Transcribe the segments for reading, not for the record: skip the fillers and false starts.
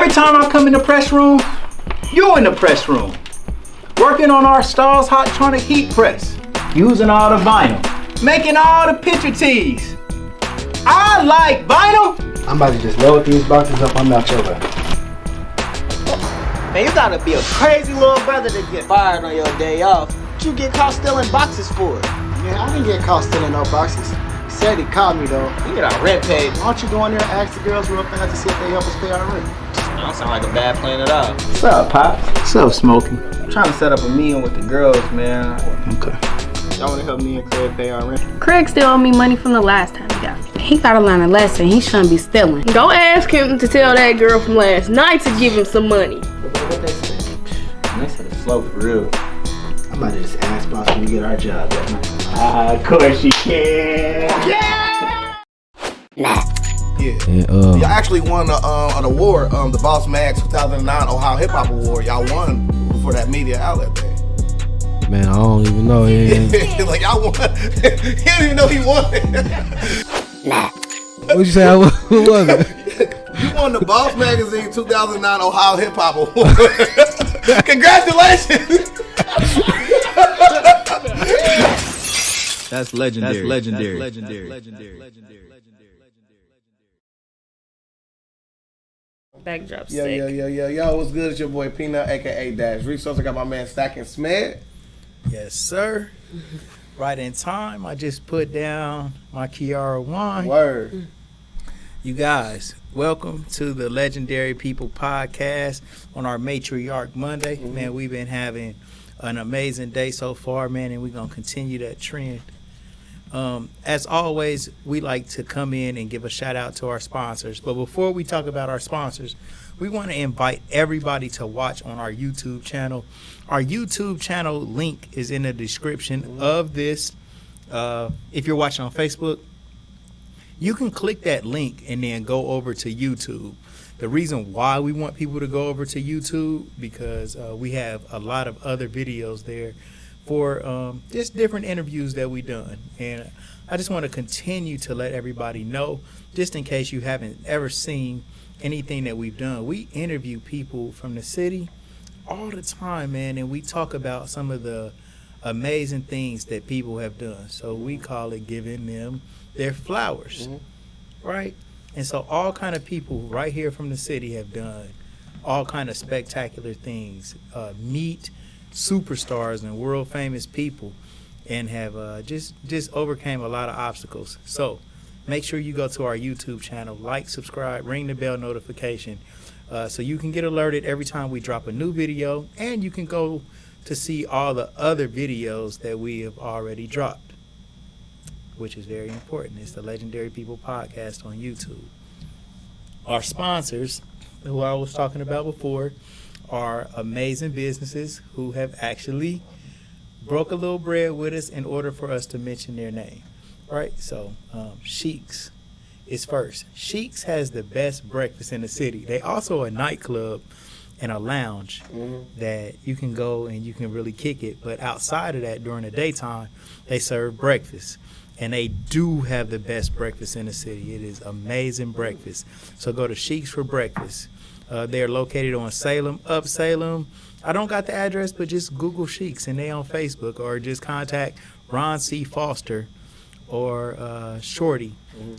Every time I come in the press room, you in the press room. Working on our Stars Hottronic heat press. Using all the vinyl. Making all the picture tees. I like vinyl. I'm about to just load these boxes up. I'm out your way. Man, you gotta be a crazy little brother to get fired on your day off. What you get caught stealing boxes for? Man, I didn't get caught stealing no boxes. He said he caught me though. We get our rent paid. Why don't you go in there and ask the girls real fast to see if they help us pay our rent? That don't sound like a bad plan at all. What's up, Pops? What's up, Smokey? I'm trying to set up a meeting with the girls, man. Okay. Y'all wanna help me and Craig pay our rent? Craig still owe me money from the last time he got me. He gotta learn a lesson. He shouldn't be stealing. Go ask him to tell that girl from last night to give him some money. What they say? They said it's slow for real. I'm about to just ask boss when we get our job that night. Of course you can. Yeah. Y'all actually won an award, the Boss Mag 2009 Ohio Hip Hop Award. Y'all won for that media outlet thing. Man, I don't even know. Like y'all won. He didn't even know he won it. What'd you say? Who was it? You won the Boss Magazine 2009 Ohio Hip Hop Award. Congratulations. That's legendary. That's legendary. Backdrop Yo, sick. yo, what's good? It's your boy Peanut, aka Dash Resource. I got my man Stacking Smed. Yes, sir. Right in time. I just put down my Kiara Wine. Word. You guys, welcome to the Legendary People Podcast on our Matriarch Monday. Mm-hmm. Man, we've been having an amazing day so far, man, and we're going to continue that trend. As always, we like to come in and give a shout out to our sponsors. But before we talk about our sponsors, we want to invite everybody to watch on our YouTube channel. Our YouTube channel link is in the description of this. If you're watching on Facebook, you can click that link and then go over to YouTube. The reason why we want people to go over to YouTube, because we have a lot of other videos there for just different interviews that we've done. And I just want to continue to let everybody know, just in case you haven't ever seen anything that we've done. We interview people from the city all the time, man, and we talk about some of the amazing things that people have done. So we call it giving them their flowers, right? And so all kind of people right here from the city have done all kind of spectacular things. Meet superstars and world famous people, and have just overcame a lot of obstacles. So make sure you go to our YouTube channel, like, subscribe, ring the bell notification, so you can get alerted every time we drop a new video, and you can go to see all the other videos that we have already dropped, which is very important. It's the Legendary People Podcast on YouTube. Our sponsors, who I was talking about before, are amazing businesses who have actually broke a little bread with us in order for us to mention their name, right? So Shiekhs is first. Shiekhs has the best breakfast in the city. They also a nightclub and a lounge that you can go and you can really kick it. But outside of that, during the daytime, they serve breakfast. And they do have the best breakfast in the city. It is amazing breakfast. So go to Shiekhs for breakfast. They're located on Salem, up Salem. I don't got the address, but just Google Shiekhs and they on Facebook, or just contact Ron C. Foster or Shorty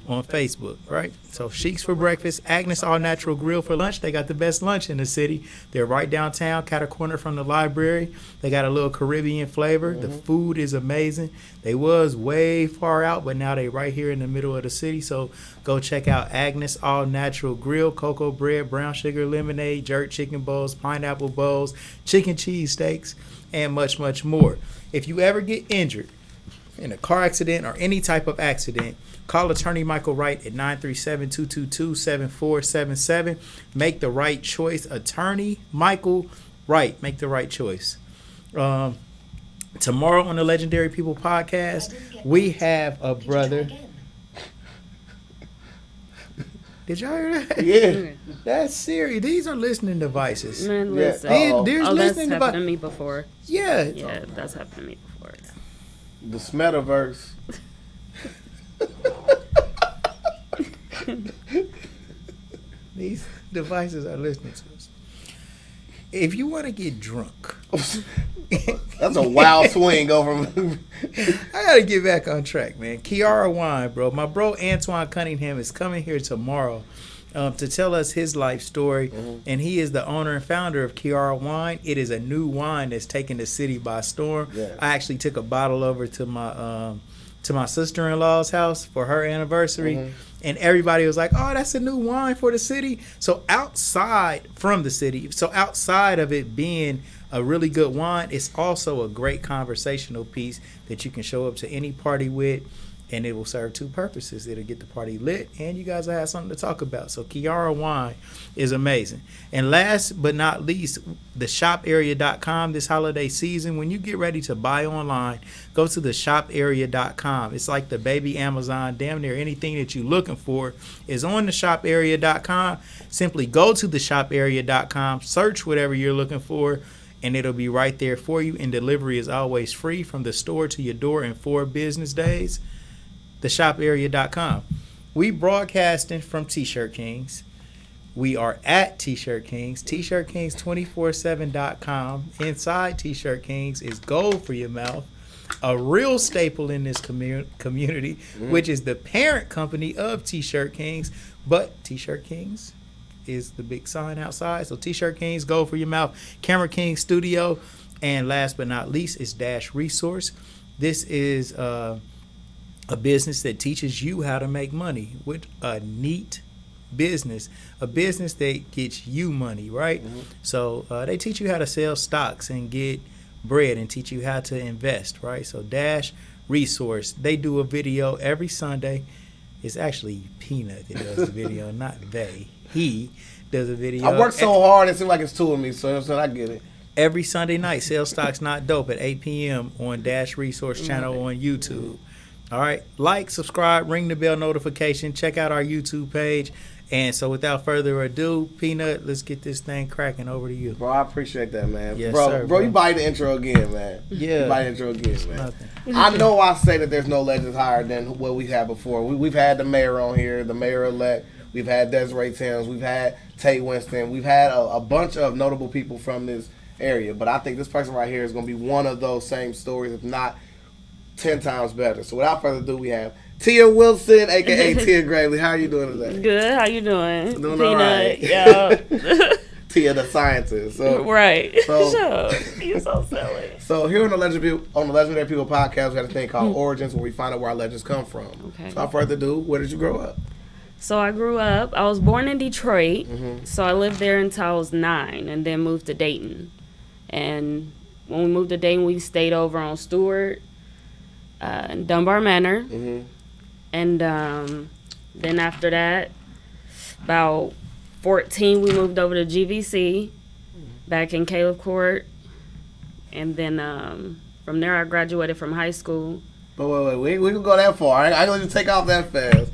on Facebook, right? So Shiekhs for breakfast, Agnes All Natural Grill for lunch. They got the best lunch in the city. They're right downtown, cat a corner from the library. They got a little Caribbean flavor. The food is amazing. They was way far out, but now they right here in the middle of the city. So go check out Agnes All Natural Grill, cocoa bread, brown sugar lemonade, jerk chicken bowls, pineapple bowls, chicken cheese steaks, and much, much more. If you ever get injured in a car accident or any type of accident, call attorney Michael Wright at 937-222-7477. Make the right choice. Attorney Michael Wright. Make the right choice. Tomorrow on the Legendary People Podcast, we have a brother. Did y'all hear that? Yeah. That's serious. These are listening devices. Man, listen. There's that's listening happened to devices. me before. Yeah. Yeah, that's happened to me before. The Smetaverse. These devices are listening to us. If you want to get drunk, That's a wild swing over. I gotta get back on track, man. Kiara Wine, bro. My bro Antoine Cunningham is coming here tomorrow to tell us his life story, and he is the owner and founder of Kiara Wine. It is a new wine that's taking the city by storm. Yeah. I actually took a bottle over to my sister-in-law's house for her anniversary, and everybody was like, "Oh, that's a new wine for the city." So outside of it being a really good wine, it's also a great conversational piece that you can show up to any party with, and it will serve two purposes. It'll get the party lit, and you guys will have something to talk about. So Kiara Wine is amazing. And last but not least, the shoparea.com this holiday season. When you get ready to buy online, go to the shoparea.com. It's like the baby Amazon. Damn near anything that you're looking for is on the shoparea.com. Simply go to the shoparea.com, search whatever you're looking for, and it'll be right there for you. And delivery is always free from the store to your door in 4 business days. TheShopArea.com. We broadcasting from T-Shirt Kings. We are at T-Shirt Kings. T-Shirt Kings 247.com. Inside T-Shirt Kings is Gold for Your Mouth, a real staple in this community, which is the parent company of T-Shirt Kings. But T-Shirt Kings is the big sign outside. So T-Shirt Kings, Gold for Your Mouth, Camera King Studio, and last but not least is Dash Resource. This is a business that teaches you how to make money with a neat business, a business that gets you money, right? So they teach you how to sell stocks and get bread and teach you how to invest, right? So Dash Resource, they do a video every Sunday. It's actually Peanut that does the video, not they. He does a video. I work so hard, it seems like it's two of me, so I get it. Every Sunday night, Sell Stocks Not Dope at 8 p.m. on Dash Resource channel on YouTube. All right, like, subscribe, ring the bell notification, check out our YouTube page. And so without further ado, Peanut, let's get this thing cracking. Over to you. Bro, I appreciate that, man. Yes, bro, sir, bro, you buy the intro again, man. Yeah. You buy the intro again, man. Nothing. I know I say that there's no legends higher than what we've had before. We've had the mayor on here, the mayor-elect. We've had Desiree Timms. We've had Tate Winston. We've had a bunch of notable people from this area. But I think this person right here is going to be one of those same stories, if not 10 times better. So without further ado, we have Tia Wilson, a.k.a. Tia Gravely. How are you doing today? Good. How you doing? Doing Peanut. all right. Yeah. Tia the scientist. So, Right. So- You're so silly. So here on the Legendary People podcast, we have a thing called Origins, where we find out where our legends come from. Okay. So without further ado, where did you grow up? So I grew up, I was born in Detroit, so I lived there until I was 9 and then moved to Dayton. And when we moved to Dayton, we stayed over on Stewart, in Dunbar Manor. And then after that, about 14, we moved over to GVC, back in Caleb Court. And then from there, I graduated from high school. But wait, we can go that far. I ain't gonna take off that fast.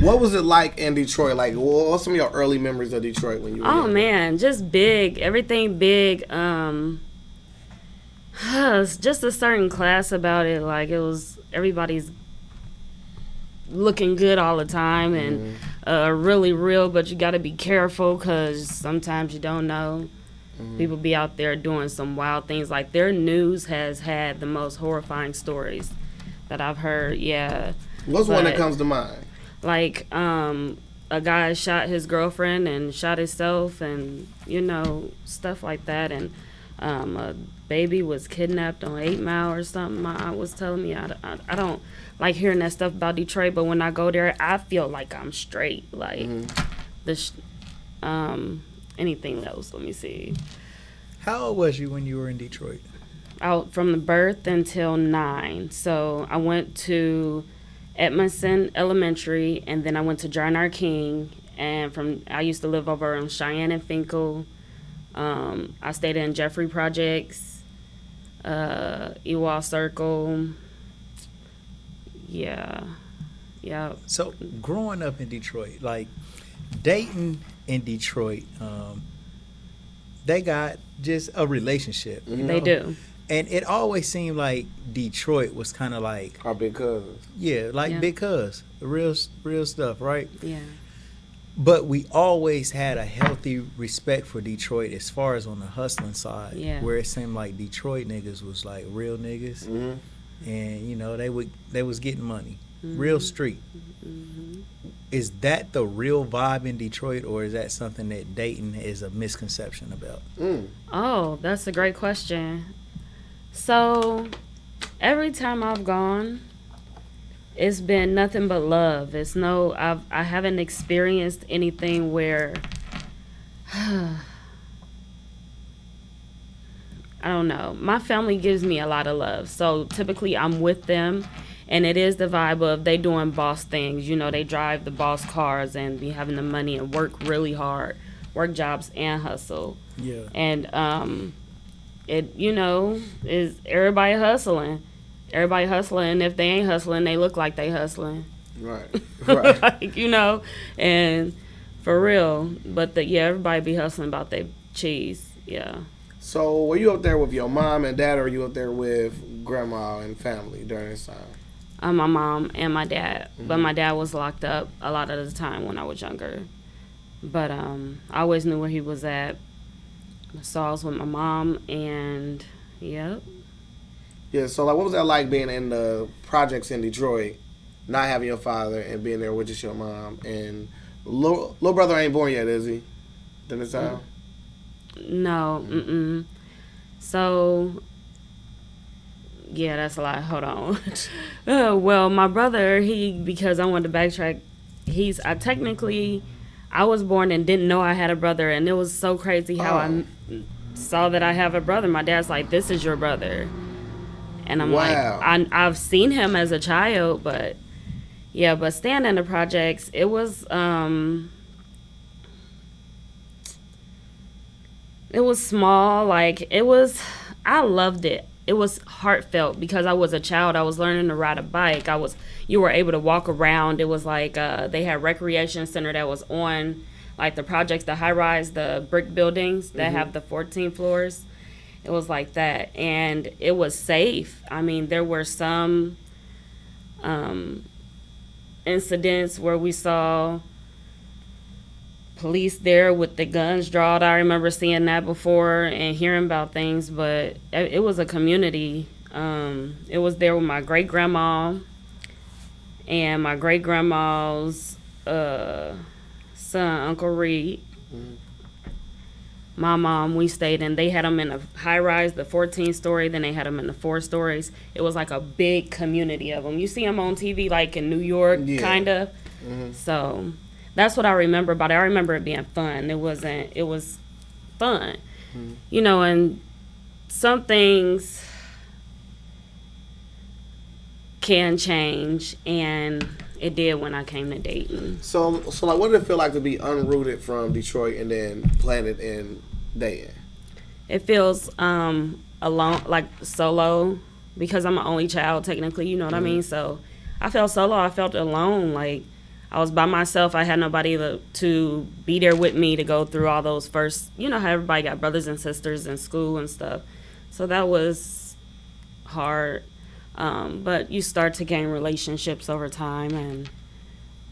What was it like in Detroit? Like, what's some of your early memories of Detroit when you were Oh, young? man, just big. Everything big. It's just a certain class about it. Like, it was, everybody's looking good all the time and really real, but you got to be careful because sometimes you don't know. People be out there doing some wild things. Like, their news has had the most horrifying stories that I've heard, yeah. What's one that comes to mind? Like, a guy shot his girlfriend and shot himself and, you know, stuff like that. And a baby was kidnapped on 8 Mile or something. My aunt was telling me, I don't like hearing that stuff about Detroit, but when I go there, I feel like I'm straight. Like, anything else, let me see. How old was you when you were in Detroit? Out from the birth until 9. So I went to Edmondson Elementary, and then I went to John R. King, and I used to live over on Cheyenne and Finkel. I stayed in Jeffrey Projects, Ewald Circle. Yeah. So growing up in Detroit, like Dayton and Detroit, they got just a relationship. You know? They do. And it always seemed like Detroit was kind of like Our big cousins. big cuz, real stuff, right? Yeah. But we always had a healthy respect for Detroit as far as on the hustling side. Yeah. Where it seemed like Detroit niggas was like real niggas. And, you know, they was getting money. Real street. Is that the real vibe in Detroit, or is that something that Dayton is a misconception about? Oh, that's a great question. So, every time I've gone, it's been nothing but love. I haven't experienced anything where, I don't know. My family gives me a lot of love. So, typically I'm with them. And it is the vibe of they doing boss things. You know, they drive the boss cars and be having the money and work really hard, work jobs and hustle. Yeah. And it, you know, is everybody hustling. Everybody hustling. If they ain't hustling, they look like they hustling. Right. Right. Like, you know, and for real. But everybody be hustling about their cheese. Yeah. So were you up there with your mom and dad, or were you up there with grandma and family during this time? My mom and my dad. But my dad was locked up a lot of the time when I was younger. But I always knew where he was at. So I was with my mom, and yep. Yeah, so like, what was that like being in the projects in Detroit, not having your father and being there with just your mom? And little brother ain't born yet, is he? During this time? No, So, yeah, that's a lot. Hold on. Well, my brother, because I wanted to backtrack, I was born and didn't know I had a brother, and it was so crazy how I saw that I have a brother. My dad's like, "This is your brother," and I'm like, I've seen him as a child, but yeah, but staying in the projects, it was small, like I loved it. It was heartfelt because I was a child. I was learning to ride a bike. You were able to walk around. It was like they had recreation center that was on like the projects, the high rise, the brick buildings that have the 14 floors. It was like that, and it was safe. I mean, there were some incidents where we saw police there with the guns drawn. I remember seeing that before and hearing about things, but it was a community. It was there with my great grandma and my great grandma's son, Uncle Reed. My mom, we stayed in. They had them in a high rise, the 14-story. Then they had them in the 4 stories. It was like a big community of them. You see them on TV, like in New York, kind of. So that's what I remember about it. I remember it being fun. It was fun. You know, and some things can change, and it did when I came to Dayton. So like, what did it feel like to be unrooted from Detroit and then planted in Dayton? It feels alone, like solo, because I'm an only child technically, you know what I mean? So I felt solo. I felt alone, like I was by myself. I had nobody to be there with me to go through all those first, you know how everybody got brothers and sisters in school and stuff. So that was hard. But you start to gain relationships over time and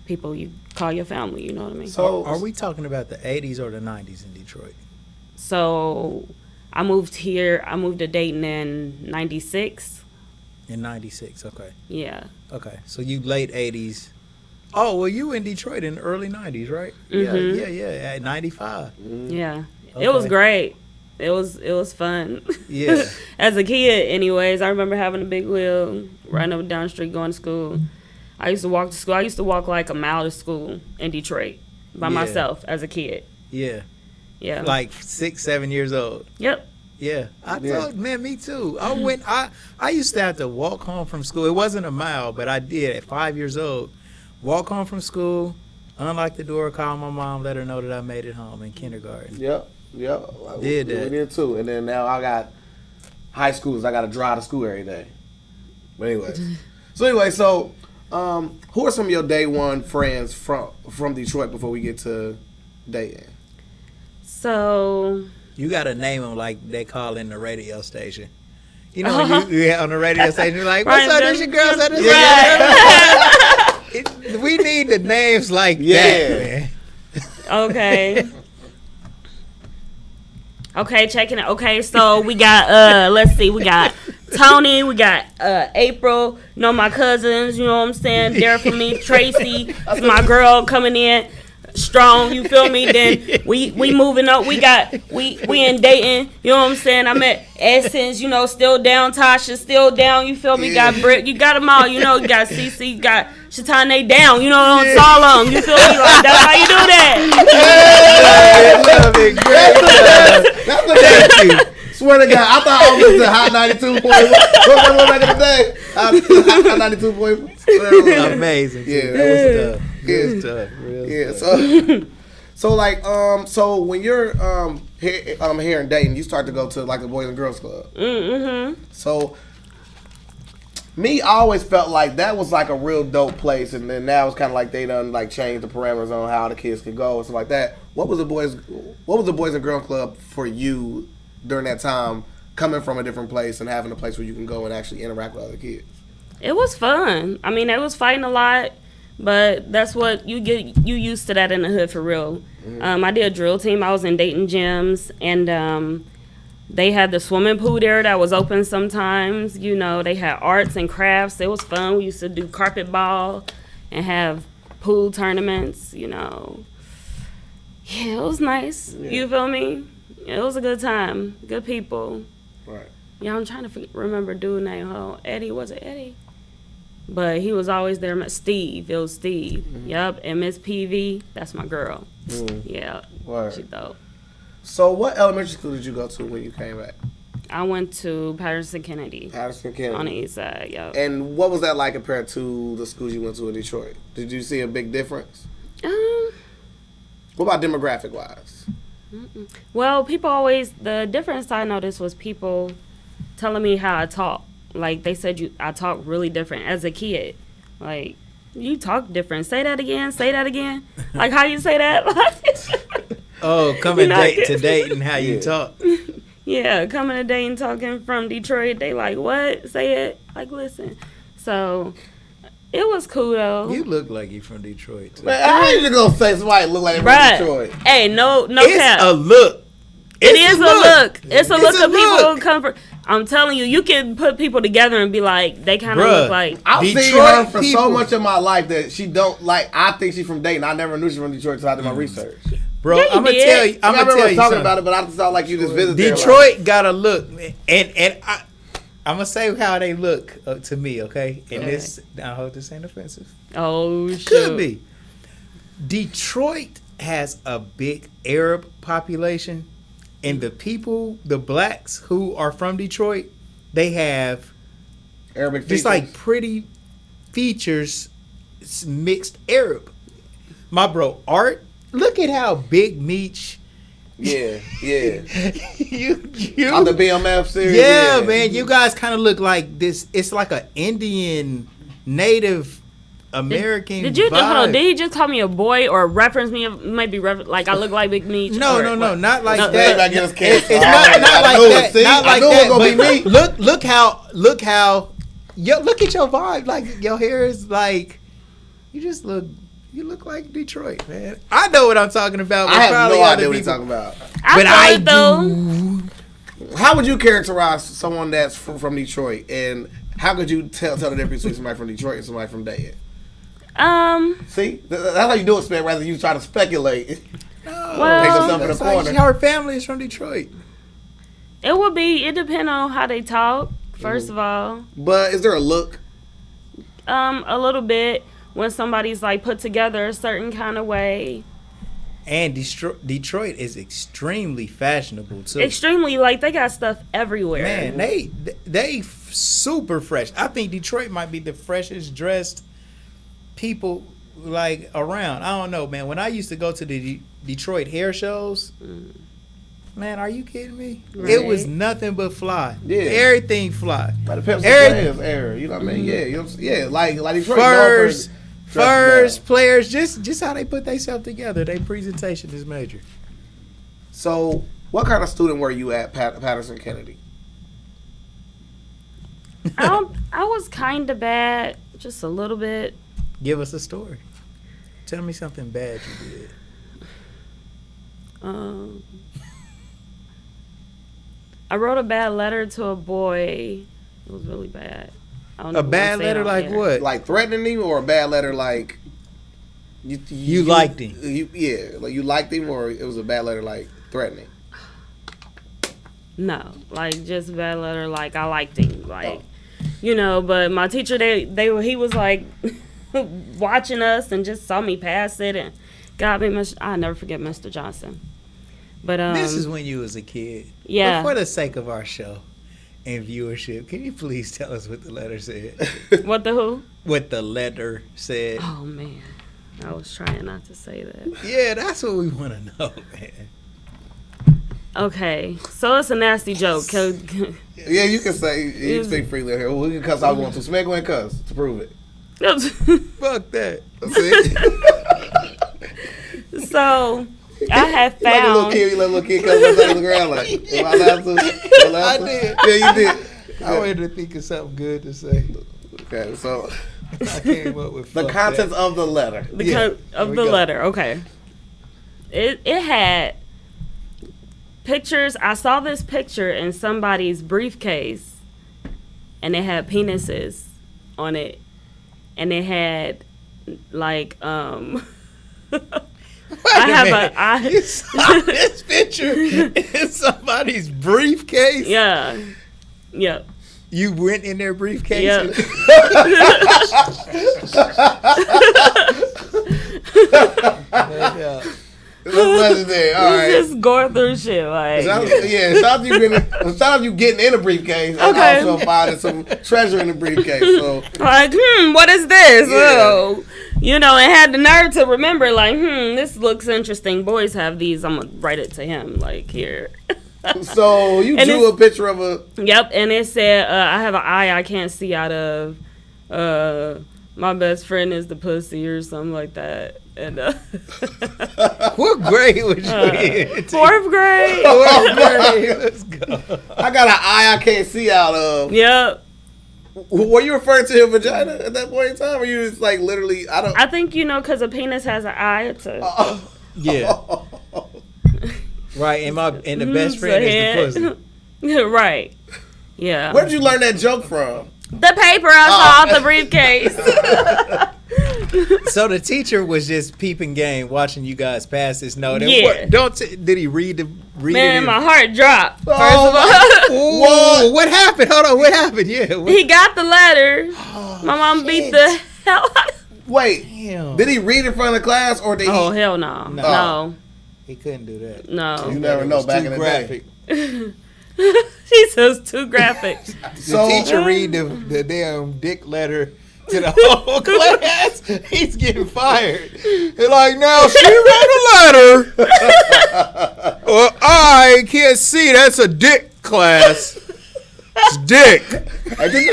people you call your family, you know what I mean? So are we talking about the 80s or the 90s in Detroit? So I moved to Dayton in 96. In 96, okay. Yeah. Okay, so you late 80s. Oh, well, you in Detroit in the early 90s, right? Mm-hmm. Yeah, at 95. Yeah. Okay. It was great. It was fun. Yeah. As a kid, anyways, I remember having a big wheel, riding up and down the street, going to school. I used to walk to school. I used to walk like a mile to school in Detroit by myself as a kid. Yeah. Yeah. Like 6, 7 years old. Yep. Yeah. Man, me too. I used to have to walk home from school. It wasn't a mile, but I did at 5 years old. Walk home from school, unlock the door, call my mom, let her know that I made it home in kindergarten. Yep. Did that. We did too. And then now I got high schoolers. I got to drive to school every day. But anyway, so who are some of your day one friends from Detroit before we get to Dayton? So you got to name them like they call in the radio station. You know, when you on the radio station, you're like, what's up, this your girl? Yeah. We need the names like that, man. Okay. Okay, checking it. Okay, so we got let's see, we got Tony, we got April, you know, my cousins, you know what I'm saying, there for me, Tracy, my girl coming in strong, you feel me? Then we moving up, we in Dayton, you know what I'm saying? I'm at Essence, you know, still down, Tasha still down, you feel me? Got Britt, you got them all, you know, you got CC, you got Shatane down, you know, on Solemn, you feel me? Like, that's how you do that. Love it, great. That's the thank you. Swear to God, I thought I was listening to Hot 92. What back in the day? Hot 92 point. Amazing. Yeah, that was tough. Yeah. Tough. Real Yeah. tough. So like so when you're here in Dayton, you start to go to like the Boys and Girls Club. Mm-hmm. So me, I always felt like that was like a real dope place, and then now it's kind of like they done like changed the parameters on how the kids could go and stuff like that. What was the Boys and Girls Club for you during that time, coming from a different place and having a place where you can go and actually interact with other kids? It was fun. I mean, they was fighting a lot, but that's what you get. You used to that in the hood for real. Mm-hmm. I did a drill team. I was in Dayton gyms, and they had the swimming pool there that was open sometimes. You know, they had arts and crafts. It was fun. We used to do carpet ball and have pool tournaments. You know, yeah, it was nice. Yeah. You feel me? It was a good time. Good people. Right. Yeah, I'm trying to remember dude's name. Oh, Eddie, was it Eddie? But he was always there. Steve, it was Steve. Mm-hmm. Yep, and Miss PV, that's my girl. Yeah, Word. she dope. So what elementary school did you go to when you came back? I went to Patterson Kennedy. Patterson Kennedy. On the east side, yep. And what was that like compared to the schools you went to in Detroit? Did you see a big difference? What about demographic-wise? Well, people always, the difference I noticed was people telling me how I talk. Like, they said I talk really different as a kid. Like, you talk different. Say that again. Say that again. Like, how you say that? Oh, coming to Dayton, how you talk. Yeah, coming to Dayton, talking from Detroit. They like, what? Say it. Like, listen. So, it was cool, though. You look like you from Detroit, too. Man, how you gonna say somebody look like they from Detroit? Hey, no it's cap. It's a look. It is a look. It's a look of people who come from. I'm telling you, you can put people together and be like, they kind of look like. I've seen her for so much of my life that she don't like. I think she's from Dayton. I never knew she was from Detroit until I did my research. Bro, yeah, I'm gonna tell you. I'm gonna tell you talking about it, but I just felt like you just visited. Detroit got a look, and I'm gonna say how they look to me, okay? And this, I hope this ain't offensive. Oh, shit. Could be. Detroit has a big Arab population. And the people, the blacks who are from Detroit, they have Arabic features. Just like pretty features mixed Arab. My bro, Art, look at how Big Meech. Yeah. you on the BMF series. Yeah, man, you guys kind of look like this. It's like an Indian Native American. Did you vibe. Did you just call me a boy or reference me? Maybe like I look like Big Meech? No, not like that. It's not like that. See? Not like I knew that. it was gonna be me. Look at your vibe. Like your hair is like you look like Detroit, man. I know what I'm talking about. I have no idea what you're talking about. But I do. How would you characterize someone that's from Detroit, and how could you tell the difference between somebody from Detroit and somebody from Dayton? See, that's how you do it, man. Rather you try to speculate. Well, it's like our family is from Detroit. It depends on how they talk. First of all, but is there a look? A little bit when somebody's like put together a certain kind of way. And Detroit is extremely fashionable too. Extremely, like they got stuff everywhere. Man, they super fresh. I think Detroit might be the freshest dressed people like around. I don't know, man. When I used to go to the Detroit hair shows, man, are you kidding me? Right. It was nothing but fly. Yeah, everything fly. Like the pimps and air. You know what I mean? Yeah, like Detroit. First players, just how they put themselves together. Their presentation is major. So, what kind of student were you at Patterson Kennedy? I was kind of bad, just a little bit. Give us a story. Tell me something bad you did. I wrote a bad letter to a boy. It was really bad. I don't know A if I bad say it letter on like air. what? Like threatening him, or a bad letter like You liked him. Like you liked him, or it was a bad letter like threatening. No, like just a bad letter. Like I liked him, like you know. But my teacher, he was like watching us and just saw me pass it and got me. I never forget Mr. Johnson. But This is when you was a kid. Yeah. But for the sake of our show and viewership, can you please tell us what the letter said? What the who? What the letter said. Oh man, I was trying not to say that. Yeah, that's what we want to know, man. Okay, so it's a nasty joke. Yeah, you can say you can speak freely here. We can cuss. I want to. Smack and cuss to prove it. Fuck that. That's it. So I have Like a little found. kid, you let a little kid cuss outside the ground. Like, am I allowed to? Am I allowed I to? did. Yeah, you did. I wanted to think of something good to say. Okay, so I came up with the fuck contents that. of the letter. Of Here the we go. letter. Okay. It had pictures. I saw this picture in somebody's briefcase, and it had penises on it, and it had like You saw this picture in somebody's briefcase? Yeah. Yep. You went in their briefcase? Yep. Yeah. That's legendary. All right. Just going through shit like. Shout out to you getting in a briefcase and Okay. also finding some treasure in the briefcase. So Like, what is this? Yeah. Oh, you know, and had the nerve to remember, like, this looks interesting. Boys have these. I'm gonna write it to him, like here. So you And drew a it's- picture of a. Yep, and it said, I have an eye I can't see out of. My best friend is the pussy or something like that. And What grade was you in? fourth grade. Fourth grade. Let's go. I got an eye I can't see out of. Yep. Were you referring to your vagina at that point in time, or you just like literally? I don't. I think because a penis has an eye. It's a Yeah. Right, and the best friend is the pussy. Right. Yeah. Where did you learn that joke from? The paper I saw out the briefcase. So the teacher was just peeping game, watching you guys pass this note. And Yeah. Did he read Man, it? my heart dropped. First Oh, of all, Whoa, what happened? Hold on, what happened? Yeah. he got the letter. My mom beat the hell out of Wait, Damn. did he read in front of the class, or did Oh, he? hell no. No. He couldn't do that. No. You never know. Back in the graphic. day. She says too graphic. The So teacher read the damn dick letter to the whole class. He's getting fired. They're like, now she wrote a letter. Well, I can't see. That's a dick class. It's dick. I think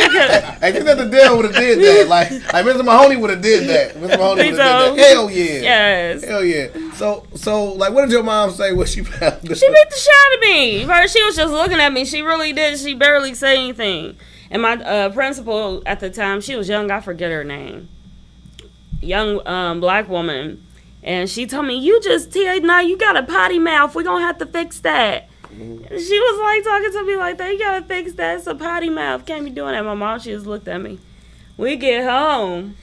that the deal would have did that. Like Mr. Mahoney would have did that. Mr. Mahoney would have did that. Hell yeah. Yes. Hell yeah. So like, what did your mom say when she found this? She beat the shit out of me. First, she was just looking at me. She really did. She barely said anything. And my principal at the time, she was young. I forget her name. Young black woman. And she told me, now you got a potty mouth. We're going to have to fix that. She was like talking to me like that. You got to fix that. It's a potty mouth. Can't be doing that. My mom, she just looked at me. We get home.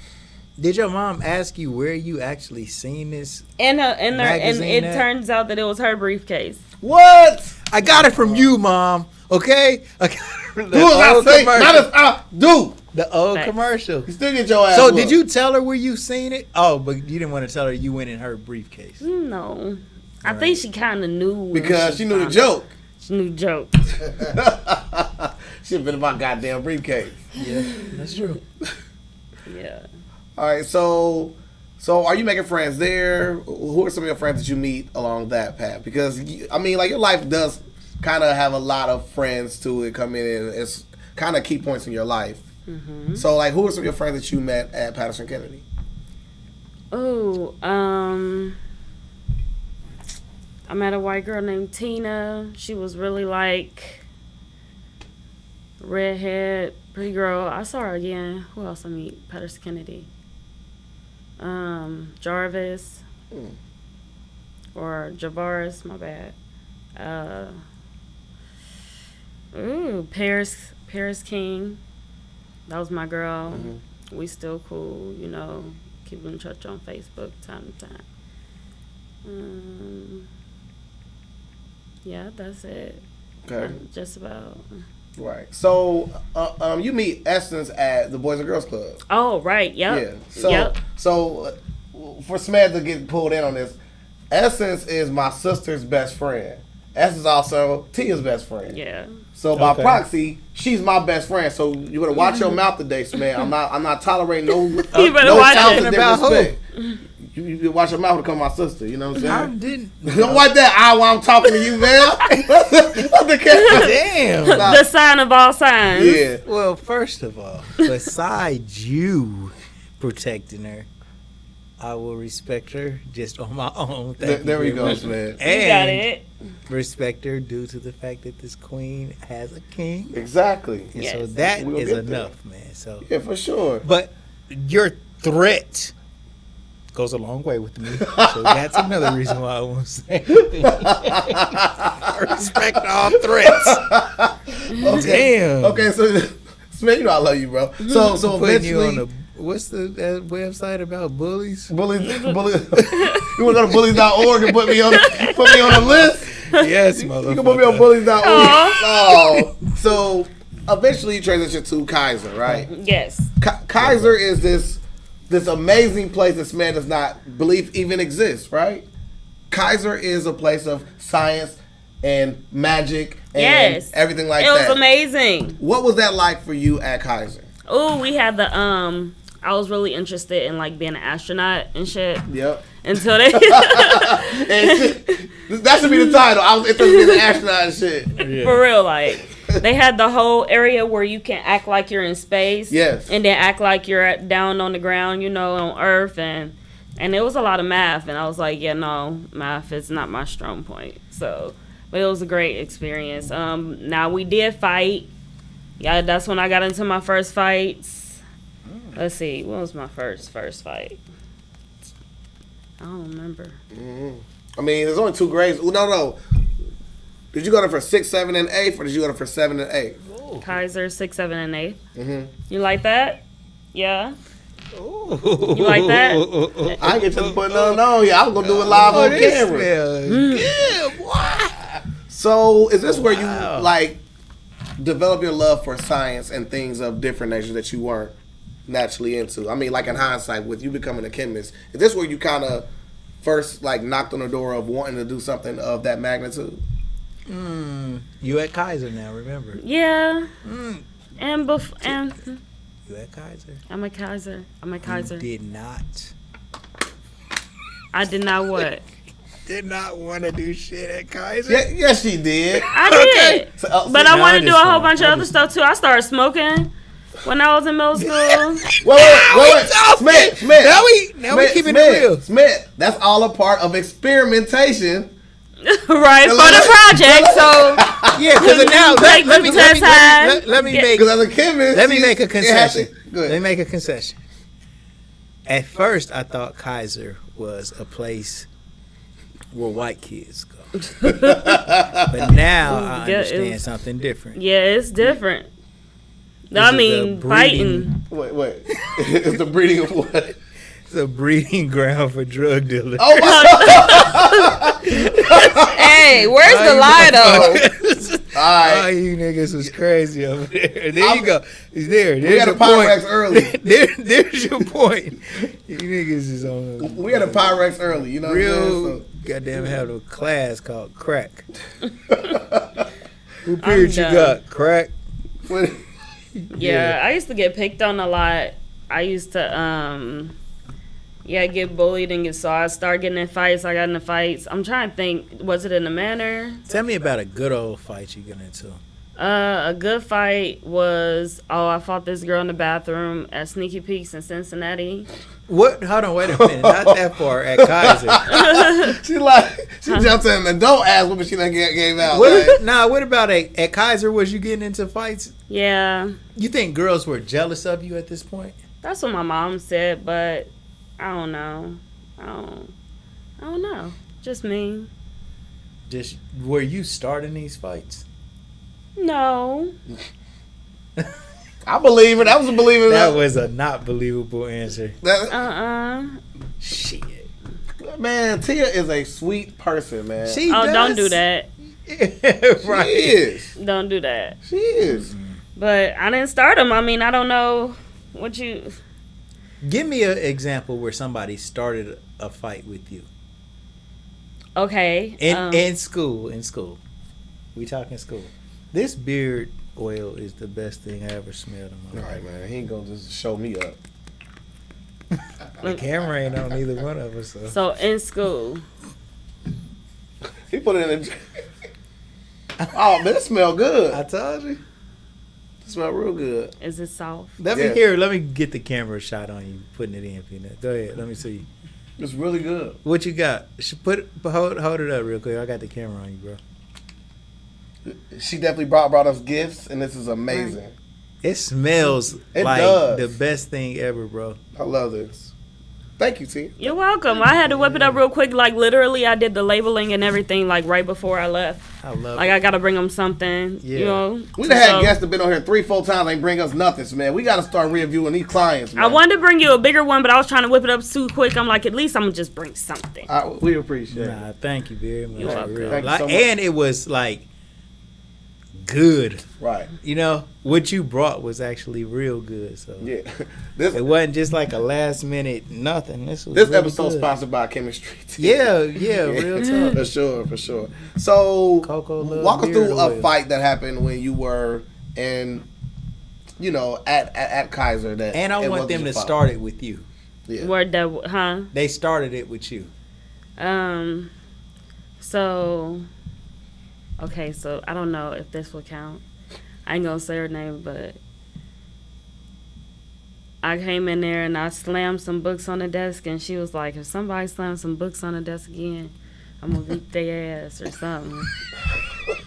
Did your mom ask you where you actually seen this? And magazine it at? turns out that it was her briefcase. What? I got it from you, Mom. Okay? I got it from the Do as I old say, commercial. not as I do. The old Facts. commercial. You still get your ass. So whooped. did you tell her where you seen it? Oh, but you didn't want to tell her you went in her briefcase. No. I think she kind of knew. when Because she knew the found joke. it. She knew the joke. Should have been in my goddamn briefcase. Yeah, that's true. Yeah. All right, so are you making friends there? Who are some of your friends that you meet along that path? Because your life does kind of have a lot of friends to it come in, and it's kind of key points in your life. Mm-hmm. So, like, who are some of your friends that you met at Patterson Kennedy? Oh, I met a white girl named Tina. She was really like redhead, pretty girl. I saw her again. Who else I meet? Patterson Kennedy. Jarvis. or Javaris, my bad. Paris King. That was my girl. Mm-hmm. We still cool, you know. Keep in touch on Facebook time to time. Yeah, that's it. Okay. Just about. Right. So, you meet Essence at the Boys and Girls Club. Oh, right. Yep. Yeah. So, for Smed to get pulled in on this, Essence is my sister's best friend. Essence is also Tia's best friend. Yeah. So by proxy, she's my best friend. So you better watch your mouth today, Smed. I'm not tolerating no you better watch ounce of disrespect. You watch your mouth to become my sister. You know what I'm saying? Don't wipe that eye while I'm talking to you, man. Damn. The sign of all signs. Yeah. Well, first of all, besides you protecting her, I will respect her just on my own. There we go, man. And you got it. Respect her due to the fact that this queen has a king. Exactly. And so that is enough, man. So yeah, for sure. But your threat goes a long way with me. So that's another reason why I won't say anything. I respect all threats. Okay. Damn. Okay, so Smith, you know I love you, bro. So putting you eventually, on what's the website about bullies? Bullies. You want to go to bullies.org and put me on a list? Yes, motherfucker. You can put me on bullies.org. Oh. So eventually you transition to Kaiser, right? Yes. Kaiser is this amazing place that Smith does not believe even exists, right? Kaiser is a place of science and magic and everything like that. It was amazing. What was that like for you at Kaiser? Oh, we had the I was really interested in like being an astronaut and shit. Yep. Until they that should be the title. I was interested in being an astronaut and shit. Yeah. For real, like they had the whole area where you can act like you're in space. Yes. And then act like you're down on the ground, you know, on Earth, and it was a lot of math, and I was like, yeah, no, math is not my strong point. So, but it was a great experience. Now we did fight. Yeah, that's when I got into my first fights. Let's see, what was my first fight? I don't remember. Mm-hmm. I mean, there's only 2 grades. No. Did you go there for 6, 7, and 8, or did you go there for 7 and 8? Ooh. Kaiser 6, 7, and 8. Mm-hmm. You like that? Yeah. Ooh. You like that? I ain't get to put nothing on. Yeah, I'm gonna do it live on camera. Yeah, boy. So, is this where you like develop your love for science and things of different nature that you weren't naturally into? I mean, like in hindsight, with you becoming a chemist, is this where you kind of first like knocked on the door of wanting to do something of that magnitude? You at Kaiser now, remember? Yeah. And you at Kaiser? I'm at Kaiser. You did not. I did not what? Did not want to do shit at Kaiser? Yeah, yes, she did. I did. Okay. But I wanted to do a whole bunch of other stuff too. I started smoking when I was in middle school. Wait. Smith. Now we keeping it real. Smith, that's all a part of experimentation. Right, for the project, so yeah, because now let me make, because as a chemist, let me make a concession. Let me make a concession. At first, I thought Kaiser was a place where white kids go, but now I understand something different. Yeah, it's different. I mean, fighting. Wait. It's the breeding of what? It's a breeding ground for drug dealers. Oh my Hey, where's the lie though? All right. You niggas was crazy over there. There you go. He's there. We got a Pyrex early. There's your point. You niggas is on. We had a Pyrex early. You know, real goddamn have a class called crack. Who period you got? Crack. Yeah, I used to get picked on a lot. I used to get bullied, and so I started getting in fights. I got into fights. I'm trying to think, was it in the manor? Tell me about a good old fight you got into. A good fight was, I fought this girl in the bathroom at Sneaky Peeks in Cincinnati. What? Hold on, wait a minute. Not that far at Kaiser. She jumped in and don't ask what she done gave out. What about at Kaiser? Was you getting into fights? Yeah. You think girls were jealous of you at this point? That's what my mom said, but I don't know. I don't know. Just me. Just were you starting these fights? No. I believe it. That was a believable. That was a not believable answer. Shit. Man, Tia is a sweet person, man. Don't do that. Right. She is. Don't do that. She is. But I didn't start them. I mean, I don't know what you... Give me an example where somebody started a fight with you. Okay. In school. We talking school. This beard oil is the best thing I ever smelled in my life. All right, man. He ain't gonna just show me up. The camera ain't on either one of us. So in school. He put it in the... Oh, man, it smell good. I told you. It smell real good. Is it soft? Let me get the camera shot on you putting it in, Peanut. Go ahead. Let me see. It's really good. What you got? Hold it up real quick. I got the camera on you, bro. She definitely brought us gifts, and this is amazing. It smells the best thing ever, bro. I love this. Thank you, T. You're welcome. I had to whip it up real quick. Like, literally, I did the labeling and everything, like, right before I left. I love it. I got to bring them something, you know. We done had guests that been on here 3-4 times, ain't bring us nothing, man. We got to start reviewing these clients, man. I wanted to bring you a bigger one, but I was trying to whip it up too quick. I'm like, at least I'm going to just bring something. We appreciate it. Thank you very much. You're welcome. Thank you so much. And it was, like, good. Right. You know, what you brought was actually real good. So yeah. It wasn't just like a last minute nothing. This really episode good. Sponsored by Chemistry. Yeah, real talk. For sure. So walk us through a fight that happened when you were at Kaiser. And I want them to start it with you. Yeah. They started it with you. Okay, so I don't know if this will count. I ain't gonna say her name, but I came in there and I slammed some books on the desk, and she was like, if somebody slams some books on the desk again, I'm gonna beat their ass or something.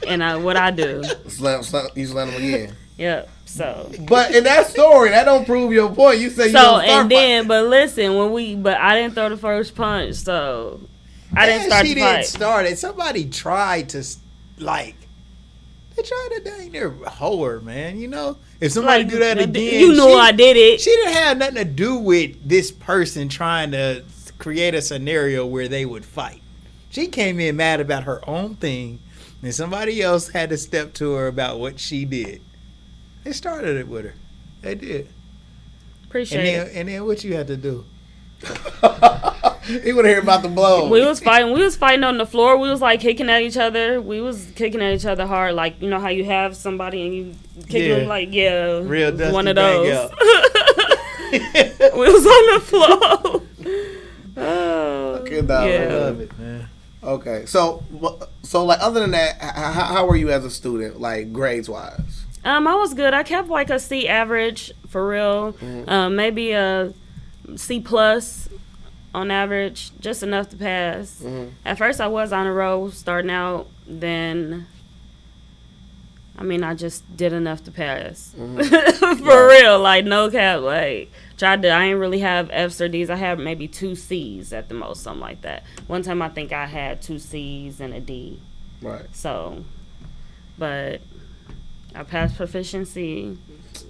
And what I do? You slam them again. Yep. So. But in that story, that don't prove your point. You say you don't start fighting. But listen, but I didn't throw the first punch, so I didn't start the fight. She didn't start it. Somebody tried to. They tried to dang near hoe her, man. You know, if somebody do that again, I did it. She didn't have nothing to do with this person trying to create a scenario where they would fight. She came in mad about her own thing, and somebody else had to step to her about what she did. They started it with her. They did. Appreciate it. And then what you had to do? He want to hear about the blow. We was fighting on the floor. We was like kicking at each other. We was kicking at each other hard. Like, you know how you have somebody and you kick them like, real dusty one of those. We was on the floor. Okay, I love it, man. Okay, so like other than that, how were you as a student, like grades wise? I was good. I kept like a C average for real. Mm-hmm. Maybe a C plus. On average, just enough to pass. Mm-hmm. At first, I was on a roll starting out. Then, I just did enough to pass. Mm-hmm. For real, like no cap. Like I didn't really have F's or D's. I had maybe 2 C's at the most, something like that. One time, I think I had 2 C's and a D. Right. So, but I passed proficiency.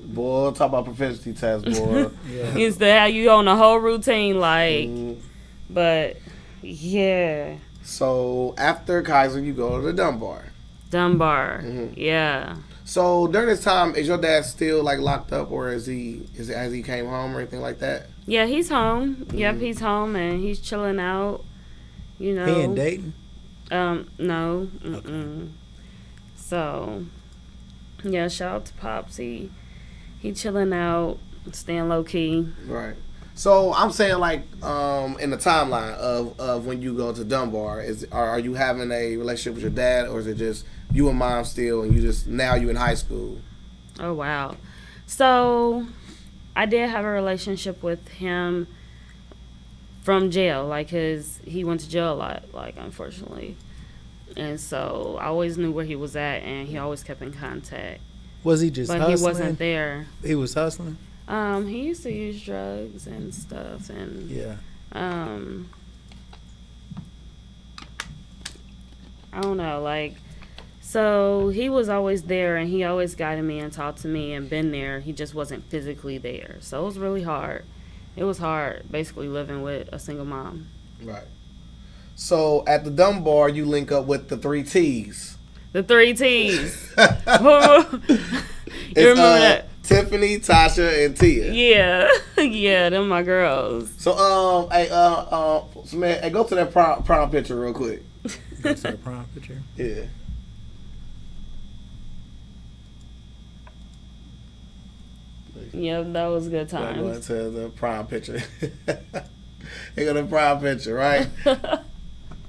Boy, talk about proficiency test, boy. Used to have you on the whole routine, like, but yeah. So after Kaiser, you go to Dunbar. Yeah. So during this time, is your dad still like locked up, or has he came home or anything like that? Yeah, he's home. Yep, he's home and he's chilling out. You know. He in Dayton? No. Okay. So, yeah, shout out to Pops. He chilling out, staying low key. Right. So I'm saying, like, in the timeline of when you go to Dunbar, are you having a relationship with your dad, or is it just you and mom still, and you in high school? Oh wow. So I did have a relationship with him from jail, like he went to jail a lot, like unfortunately, and so I always knew where he was at, and he always kept in contact. Was he just hustling? But he wasn't there. He was hustling? He used to use drugs and stuff, and I don't know, like, so he was always there and he always guided me and talked to me and been there. He just wasn't physically there. So it was really hard. It was hard basically living with a single mom. Right. So at the Dunbar, you link up with the 3 T's. The 3 T's. You remember that? Tiffany, Tasha, and Tia. Yeah. Yeah, them my girls. So, so man, hey, go to that prom picture real quick. Go to the prom picture. Yeah. Yep, that was good Going times. to the prom picture. They got the prom picture, right?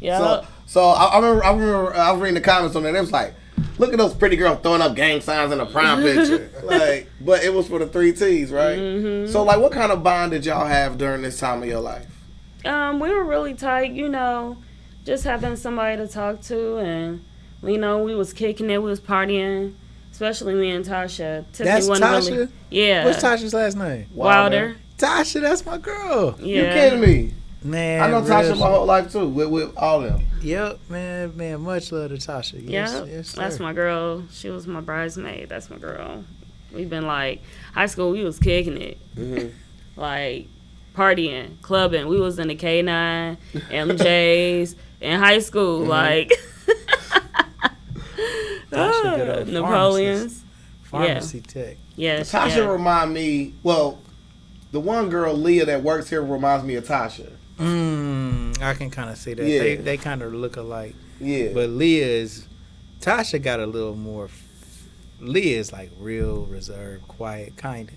Yeah. So I remember I was reading the comments on that. It was like, look at those pretty girls throwing up gang signs in a prom picture. Like, but it was for the 3 T's, right? Mm-hmm. So, like, what kind of bond did y'all have during this time of your life? We were really tight, you know, just having somebody to talk to, and you know, we was kicking it, we was partying, especially me and Tasha. That's Tasha? Really, yeah. What's Tasha's last name? Wilder. Tasha, that's my girl. Yeah. You kidding me? Man, I know Tasha my whole life too, with all them. Yep, man, much love to Tasha. Yes, That's my girl. She was my bridesmaid. That's my girl. We've been like, high school, we was kicking it. Mm-hmm. Like, partying, clubbing. We was in the K9, MJs, in high school, like. Tasha, good old Napoleon's. Pharmacy tech. Yes. Tasha remind me, well, the one girl, Leah, that works here reminds me of Tasha. I can kind of see that. Yeah. They kind of look alike. Yeah. But Tasha got a little more. Leah is like real reserved, quiet, kind of.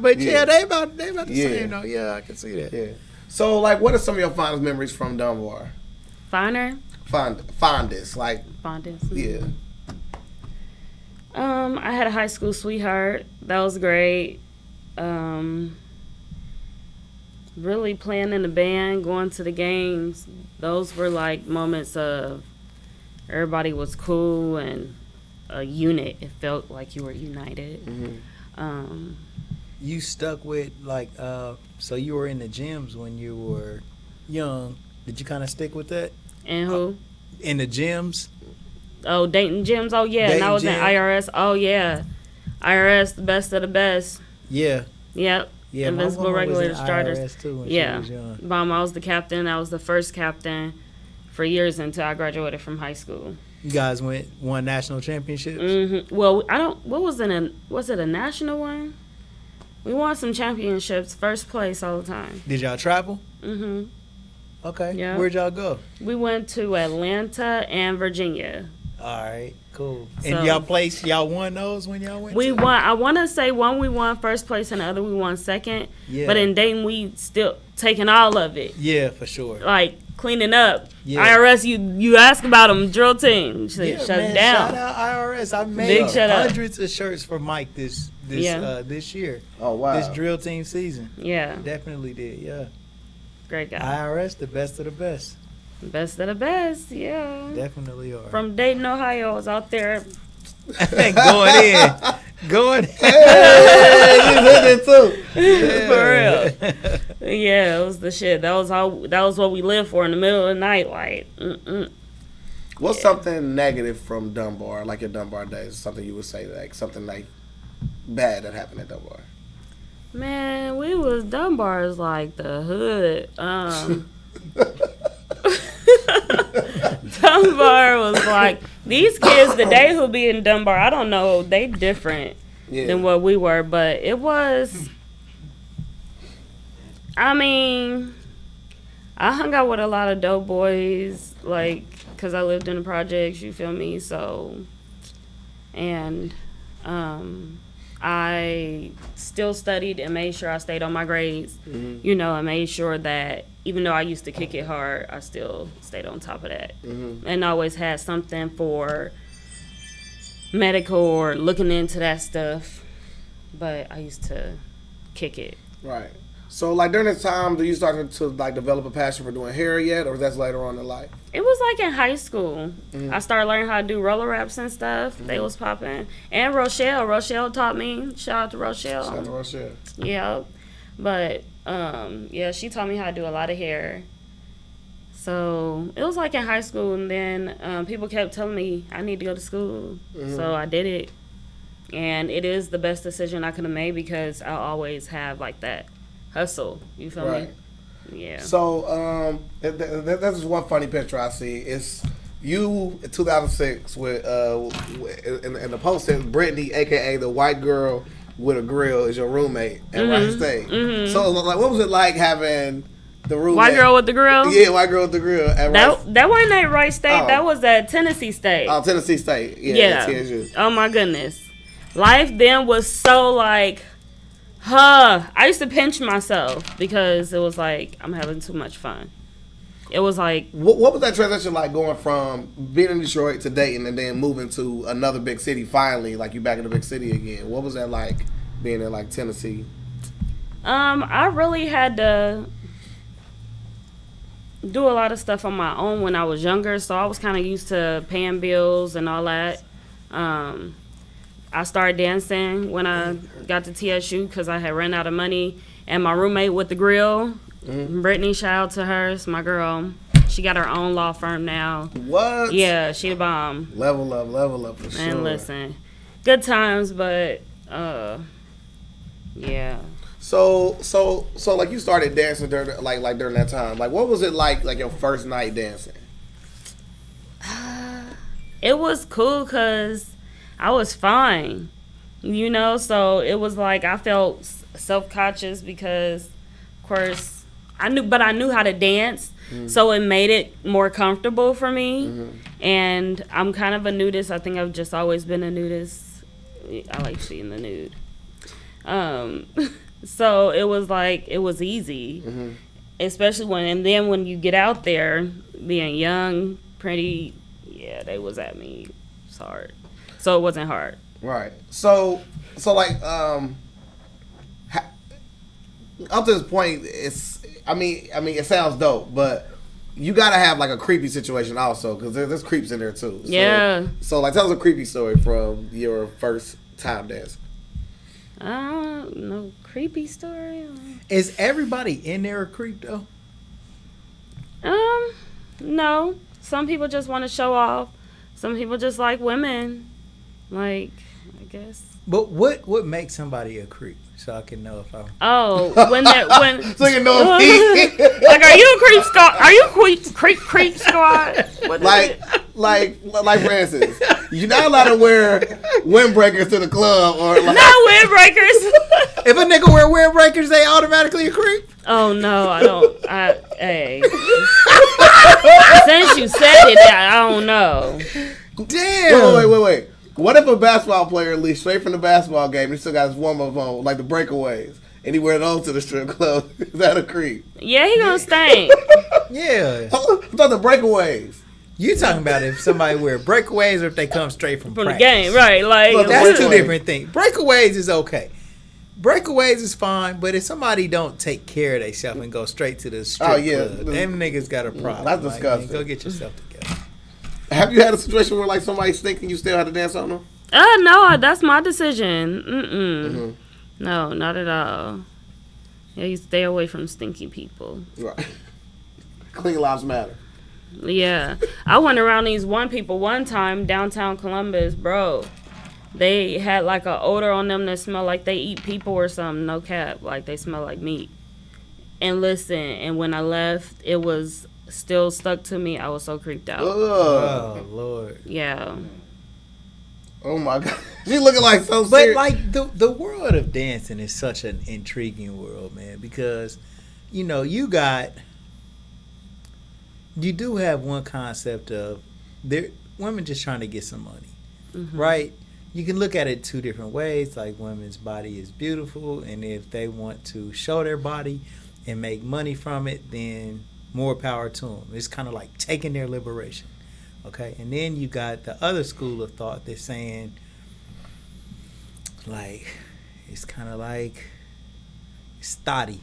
But yeah, they about the same though. Yeah, I can see that. Yeah. So, like, what are some of your fondest memories from Dunbar? Fondest, like. Fondest. Yeah. I had a high school sweetheart. That was great. Really playing in the band, going to the games. Those were like moments of everybody was cool and a unit. It felt like you were united. Mm-hmm. You stuck with like so you were in the gyms when you were young. Did you kind of stick with that? And who? In the gyms. Oh, Dayton gyms. Oh yeah, and I was in IRS. Oh yeah, IRS, the best of the best. Yeah. Yep. Yeah, Invincible Regulator Starters. IRS too when Yeah. she was young. Mom, I was the captain. I was the first captain for years until I graduated from high school. You guys won national championships? Mm-hmm. Well, what was it? Was it a national one? We won some championships, first place all the time. Did y'all travel? Mm-hmm. Okay. Yeah. Where'd y'all go? We went to Atlanta and Virginia. All right, cool. So, and y'all won those when y'all went? We won. I want to say one we won first place and the other we won second. Yeah. But in Dayton we still taking all of it. Yeah, for sure. Like cleaning up. Yeah. IRS, you ask about them, drill team. Shut it down. Shout out IRS. I made Big shout out. hundreds of shirts for Mike this year. Oh wow. This drill team season. Yeah. Definitely did. Yeah. Great guy. IRS, the best of the best. Best of the best, yeah. Definitely are. From Dayton, Ohio, I was out there. Going in. Hey, you did it too. Yeah. For real. Yeah, it was the shit. That was what we lived for in the middle of the night. Like, What's something negative from Dunbar, like your Dunbar days? Something you would say, like something like bad that happened at Dunbar? Man, Dunbar is like the hood. Dunbar was like, these kids today who be in Dunbar, I don't know, they different than what we were, but it was, I mean, I hung out with a lot of dope boys, like, because I lived in the projects, you feel me, so, and I still studied and made sure I stayed on my grades, you know, and made sure that even though I used to kick it hard, I still stayed on top of that. And always had something for medical or looking into that stuff. But I used to kick it. Right. So, like, during this time, do you start to, like, develop a passion for doing hair yet, or that's later on in life? It was, like, in high school. I started learning how to do roller wraps and stuff. They was popping. And Rochelle taught me. Shout out to Rochelle. Shout out to Rochelle. Yeah. But, yeah, she taught me how to do a lot of hair. So it was like in high school, and then people kept telling me I need to go to school. So I did it. And it is the best decision I could have made because I always have like that hustle. You feel me? Yeah. So that's just one funny picture I see. It's you in 2006 with in the post says Brittany, aka the white girl with a grill, is your roommate at Wright State. So like, what was it like having the roommate? White girl with the grill? Yeah, white girl with the grill at Wright. That wasn't at Wright State. That was at Tennessee State. Oh, Tennessee State. Yeah. TSU. Oh my goodness. Life then was so like, I used to pinch myself because it was like I'm having too much fun. It was like, what was that transition like going from being in Detroit to Dayton and then moving to another big city finally, like you back in the big city again? What was that like being in like Tennessee? I really had to do a lot of stuff on my own when I was younger, so I was kind of used to paying bills and all that. I started dancing when I got to TSU because I had ran out of money. And my roommate with the grill, Brittany, shout out to her. It's my girl. She got her own law firm now. What? Yeah, she the bomb. Level up for sure. And listen, good times, but yeah. So like you started dancing during that time. Like what was it like your first night dancing? It was cool because I was fine, you know, so it was like I felt self-conscious because, of course, I knew how to dance, so it made it more comfortable for me, and I'm kind of a nudist. I think I've just always been a nudist. I like seeing the nude. So it was like, it was easy, especially when you get out there, being young, pretty, yeah, they was at me. It's hard. So it wasn't hard. Right. So like, up to this point, I mean, it sounds dope, but you gotta have like a creepy situation also, because there's creeps in there too. So, yeah. So like, tell us a creepy story from your first time dancing. No creepy story. Is everybody in there a creep though? No. Some people just want to show off. Some people just like women. Like, I guess. But what makes somebody a creep? So I can know if I'm. Oh, when so you know if he. Like, are you a creep squad? Are you creep squad? What is like for instance, you're not allowed to wear windbreakers to the club or like. No windbreakers. If a nigga wear windbreakers, they automatically a creep. Oh no, I don't. Hey. Since you said it, I don't know. Damn. Wait. What if a basketball player leaves straight from the basketball game and he still got his warm-up on, like the breakaways, and he wear those to the strip club? Is that a creep? Yeah, he gonna stink. I'm Yeah. talking the breakaways. You talking about if somebody wear breakaways or if they come straight from the practice. game, right? Like, Look, that's two different things. Breakaways is okay. Breakaways is fine, but if somebody don't take care of themselves and go straight to the strip club, them niggas got a problem. That's disgusting. Go get yourself together. Have you had a situation where like somebody's thinking you still have to dance on them? No, that's my decision. No, not at all. Yeah, you stay away from stinky people. Right. Clean lives matter. Yeah. I went around these people one time downtown Columbus, bro. They had like an odor on them that smelled like they eat people or something. No cap. Like they smell like meat. And listen, and when I left, it was still stuck to me. I was so creeped out. Oh, Lord. Yeah. Oh, my God. She looking like so But, serious. like, the world of dancing is such an intriguing world, man, because, you know, you do have one concept of women just trying to get some money, right? You can look at it two different ways. Like, women's body is beautiful, and if they want to show their body and make money from it, then more power to them. It's kind of like taking their liberation, okay? And then you got the other school of thought that's saying, like, it's kind of like stoddy.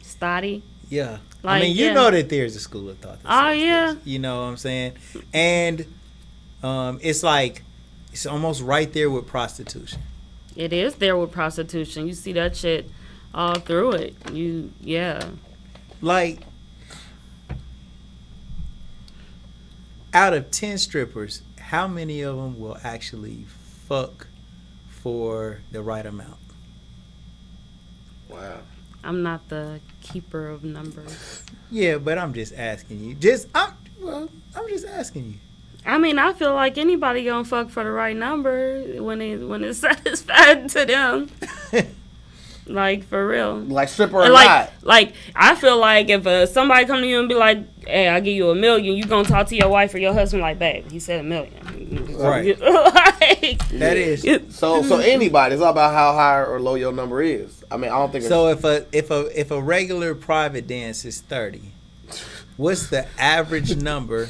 Stoddy? Yeah. Like, I mean, you know that there's a school of thought that says yeah. this, you know what I'm saying? And it's like, it's almost right there with prostitution. It is there with prostitution. You see that shit all through it. Yeah. Like, out of 10 strippers, how many of them will actually fuck for the right amount? Wow. I'm not the keeper of numbers. Yeah, but I'm just asking you. I'm just asking you. I mean, I feel like anybody gonna fuck for the right number when it's satisfied to them. Like, for real. Like stripper or And not. Like, I feel like if somebody come to you and be like, hey, I'll give you $1 million, you gonna talk to your wife or your husband like, babe, he said $1 million. Right. Like, That is. So anybody, it's all about how high or low your number is. I mean, I don't think So if a regular private dance is 30, what's the average number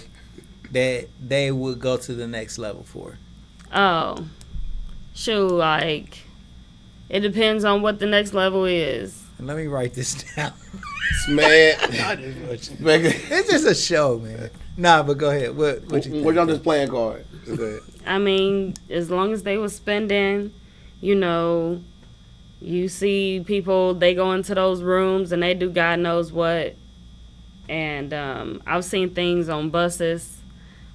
that they would go to the next level for? Oh, shoot, like, it depends on what the next level is. And let me write this down. man. It's just a show, man. Nah, but go ahead. What you think? What y'all just playing card? I mean, as long as they was spending, you know, you see people, they go into those rooms and they do God knows what. And I've seen things on buses,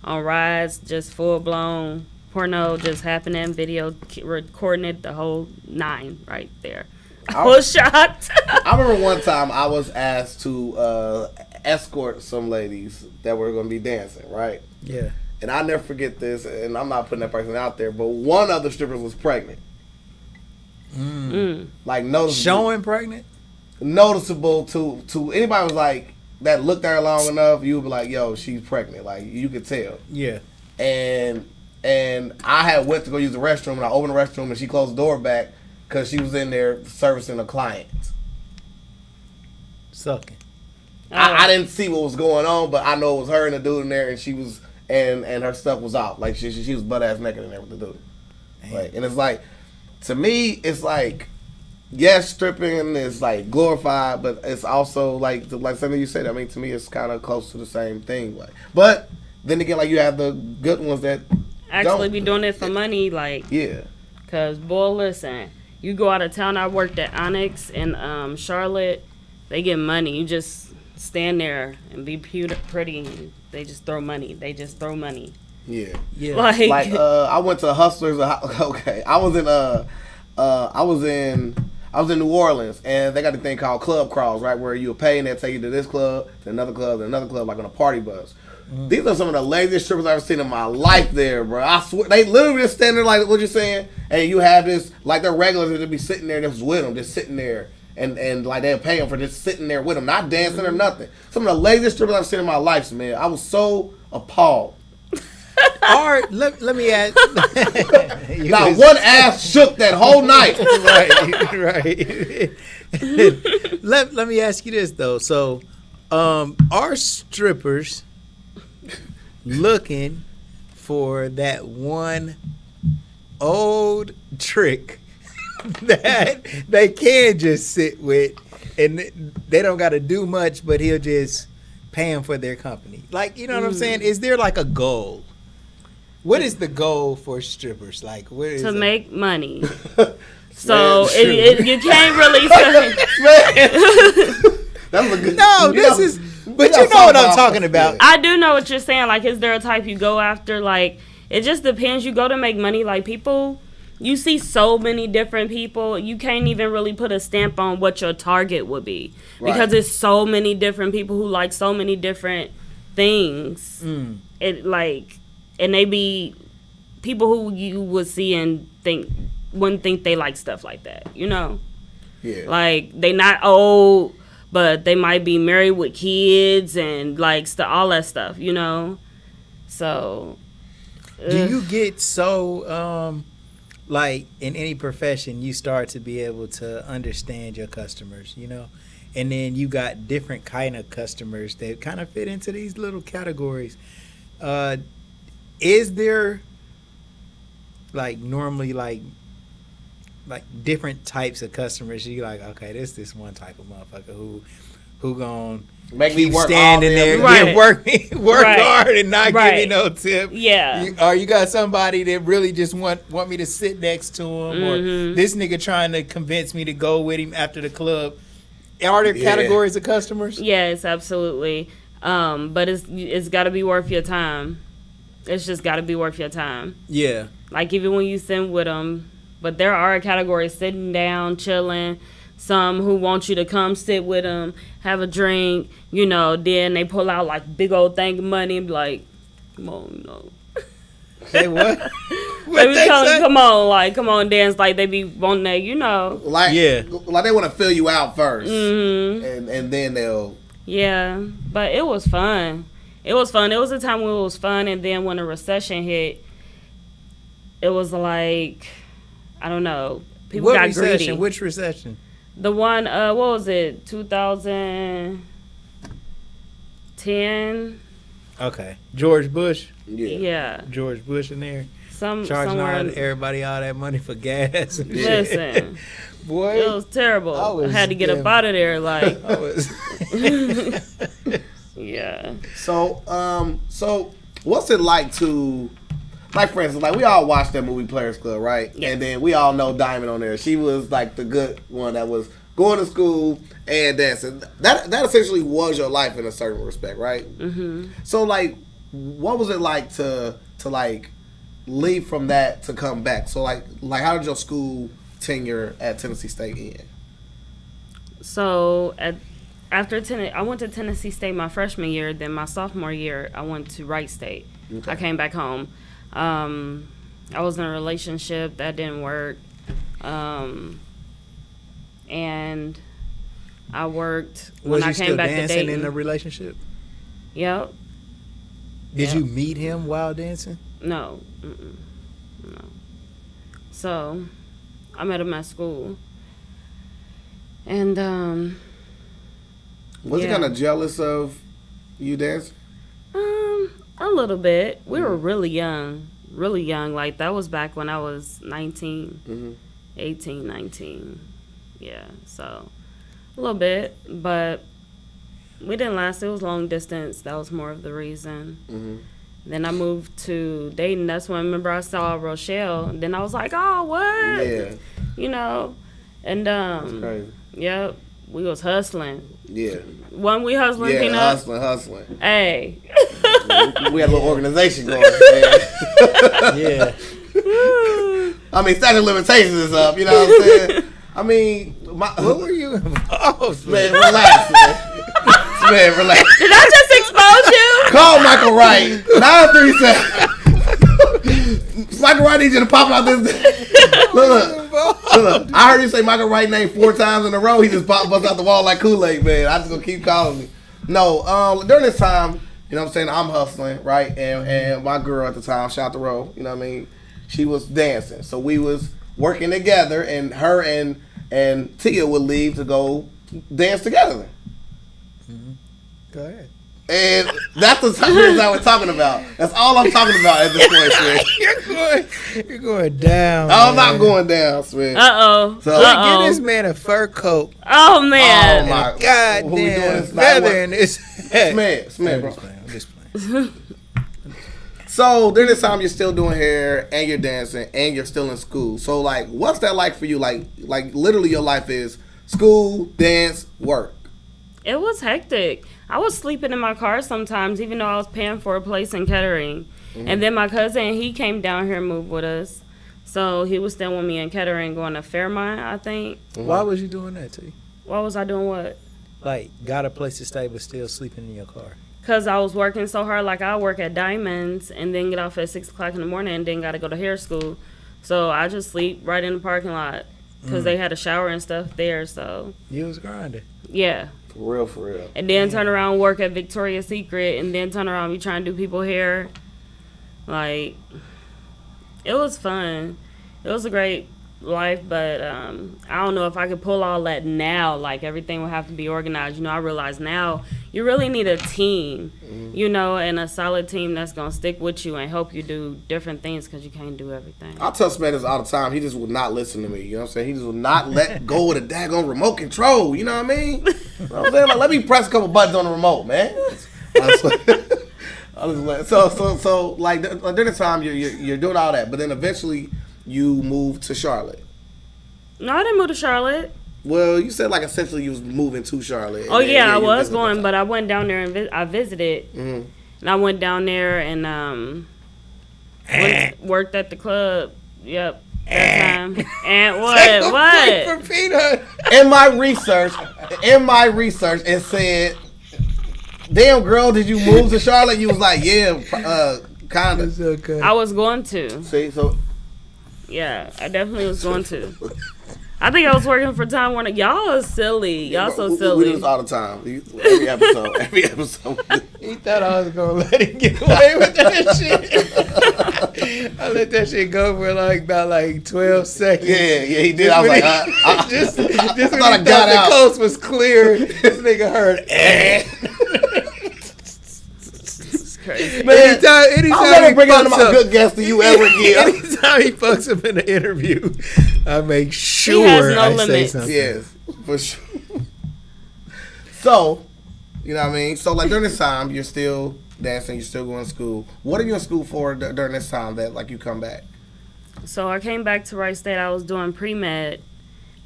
on rides, just full blown porno just happening, video recording it, the whole 9 right there. I was shocked. I remember one time I was asked to escort some ladies that were going to be dancing, right? Yeah. And I never forget this, and I'm not putting that person out there, but one of the strippers was pregnant. Like noticeable. Showing pregnant? Noticeable to anybody was like that looked at her long enough, you would be like, yo, she's pregnant. Like you could tell. Yeah. And I had went to go use the restroom, and I opened the restroom, and she closed the door back because she was in there servicing a client. Sucking. I didn't see what was going on, but I know it was her and the dude in there, and she was and her stuff was off. Like she was butt ass naked in there with the dude. Like, and it's like, to me, it's like, yes, stripping is like glorified, but it's also like something you said. I mean, to me, it's kind of close to the same thing. Like, but then again, like you have the good ones that actually be doing it for money, like yeah. Cause boy, listen, you go out of town. I worked at Onyx in Charlotte. They get money. You just stand there and be pretty. They just throw money. Yeah. Yeah. Like I went to Hustlers. Okay, I was in New Orleans, and they got the thing called club crawls, right, where you pay and they'll take you to this club, to another club, like on a party bus. These are some of the laziest strippers I've ever seen in my life there, bro. I swear, they literally just stand there like what you're saying, and you have this, like they're regulars that be sitting there just with them, just sitting there, and like they'll pay them for just sitting there with them, not dancing or nothing. Some of the laziest strippers I've seen in my life, man. I was so appalled. All right, let me ask. Not one ass shook that whole night. Right. Let me ask you this though. So, are strippers looking for that one old trick that they can just sit with, and they don't got to do much, but he'll just pay them for their company? Like, you know what I'm saying? Is there like a goal? What is the goal for strippers? Like, what is to make money. Man, So you can't really say. That was a good. No, this is. But you know what I'm talking about. I do know what you're saying. Like, is there a type you go after? Like, it just depends. You go to make money. Like, people, you see so many different people. You can't even really put a stamp on what your target would be. Because there's so many different people who like so many different things. And they be people who you would see and wouldn't think they like stuff like that, you know? Yeah. Like, they not old, but they might be married with kids and like all that stuff, you know? So. Do you get so, like, in any profession, you start to be able to understand your customers, you know? And then you got different kind of customers that kind of fit into these little categories. Is there, like, normally, like different types of customers? You like, okay, this one type of motherfucker who gonna make me work standing there, right. work hard and not give me no tip. Yeah. Or you got somebody that really just want me to sit next to him, or this nigga trying to convince me to go with him after the club. Are there categories of customers? Yes, absolutely. But it's got to be worth your time. It's just got to be worth your time. Yeah. Like, even when you sit with them, but there are categories sitting down, chilling, some who want you to come sit with them, have a drink, you know, then they pull out, like, big old thing of money and be like, come on, you know. Say what? They be telling come on, dance, like, they be wanting that, you know. Like they want to fill you out first. Mm-hmm. And then they'll. Yeah, but it was fun. It was fun. It was a time when it was fun, and then when the recession hit, it was like, I don't know. People got greedy. Which recession? The one, what was it, 2010? Okay. George Bush? Yeah. George Bush in there. Charging somewhere. everybody all that money for gas. Listen. Boy. It was terrible. I had to get up out of there, like. Yeah. So what's it like to, like, for instance, like, we all watched that movie Players Club, right? Yes. And then we all know Diamond on there. She was like the good one that was going to school and dancing. That essentially was your life in a certain respect, right? Mm-hmm. So, like, what was it like to like leave from that to come back? So, like how did your school tenure at Tennessee State end? So after I went to Tennessee State my freshman year. Then my sophomore year, I went to Wright State. Okay. I came back home. I was in a relationship that didn't work, and I worked when I came back to Dayton. Was you still dancing in the relationship? Yep. Did you meet him while dancing? No. No. So, I met him at school. And, was he kind of jealous of you dancing? A little bit. We were really young. Like, that was back when I was 19, 18, 19. Yeah, so a little bit. But we didn't last. It was long distance. That was more of the reason. Mm-hmm. Then I moved to Dayton. That's when I remember I saw Rochelle. And then I was like, oh, what? Yeah. You know? And, that's crazy. Yep. We was hustling. Yeah. Wasn't we hustling, yeah, Peanut? hustling. Hey. we had a little organization going. Yeah. I mean, statute of limitations is up. You know what I'm saying? I mean, what were you involved? Man, relax, man. Man, relax. Did I just expose you? Call Michael Wright. 937. Michael Wright needs you to pop out this. Look. I heard you say Michael Wright name 4 times in a row. He just bust out the wall like Kool-Aid, man. I just gonna keep calling me. No, during this time, you know what I'm saying, I'm hustling, right? And my girl at the time, shout out to Ro, you know what I mean? She was dancing. So we was working together, and her and Tia would leave to go dance together. Mm-hmm. Go ahead. And that's the time that we're talking about. That's all I'm talking about at this point, Smith. You're going down. I'm not going down, Smith. Uh-oh. So get this man a fur coat. Oh, man. Oh, my God damn. Feather in his head. Smith, bro. I'm just playing. So during this time, you're still doing hair and you're dancing and you're still in school. So, like, what's that like for you? Like literally your life is school, dance, work. It was hectic. I was sleeping in my car sometimes, even though I was paying for a place in Kettering. Mm-hmm. And then my cousin, he came down here and moved with us. So he was staying with me in Kettering, going to Fairmont, I think. Mm-hmm. Why was you doing that, T? Why was I doing what? Like, got a place to stay but still sleeping in your car. Because I was working so hard. Like, I work at Diamonds and then get off at 6 o'clock in the morning and then got to go to hair school. So I just sleep right in the parking lot because they had a shower and stuff there. So you was grinding. Yeah. For real. And then turn around and work at Victoria's Secret and then turn around and be trying to do people hair. Like, it was fun. It was a great life, but I don't know if I could pull all that now. Like, everything would have to be organized. You know, I realize now you really need a team, you know, and a solid team that's going to stick with you and help you do different things because you can't do everything. I tell Smith this all the time. He just would not listen to me. You know what I'm saying? He just would not let go of the daggone remote control. You know what I mean? You know what I'm saying? Like, let me press a couple buttons on the remote, man. So like during the time you're doing all that, but then eventually you moved to Charlotte. No, I didn't move to Charlotte. Well, you said like essentially you was moving to Charlotte. Oh yeah, I was going, but I went down there and I visited, and I went down there and worked at the club. Yep. That time. And what? For Peanut. In my research, it said, "Damn girl, did you move to Charlotte?" You was like, "Yeah, kinda." Okay. I was going to. See, so Yeah, I definitely was going to. I think I was working for Time Warner. Y'all are silly. Y'all so we silly. do this all the time. Every episode. He thought I was gonna let him get away with that shit. I let that shit go for about 12 seconds. Yeah, he did. I was like, just I when thought he I thought got the out. coast was clear, this nigga heard Crazy. But anytime I'll never he bring out fucks my up- good guest to you ever again. Anytime he fucks up in the interview, I make sure He has no I say limits. something. Yes, for sure. So, you know what I mean? So, like, during this time, you're still dancing, you're still going to school. What are you in school for during this time that, like, you come back? So I came back to Wright State. I was doing pre-med.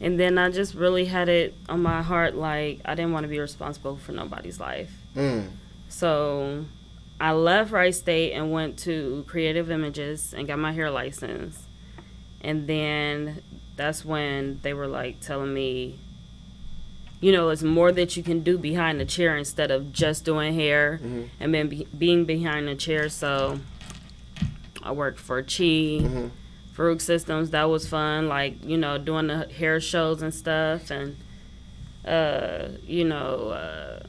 And then I just really had it on my heart, like, I didn't want to be responsible for nobody's life. So I left Wright State and went to Creative Images and got my hair license. And then that's when they were, like, telling me, you know, it's more that you can do behind the chair instead of just doing hair and then being behind the chair. So I worked for Chi, Farouk Systems. That was fun, like, you know, doing the hair shows and stuff. And, you know,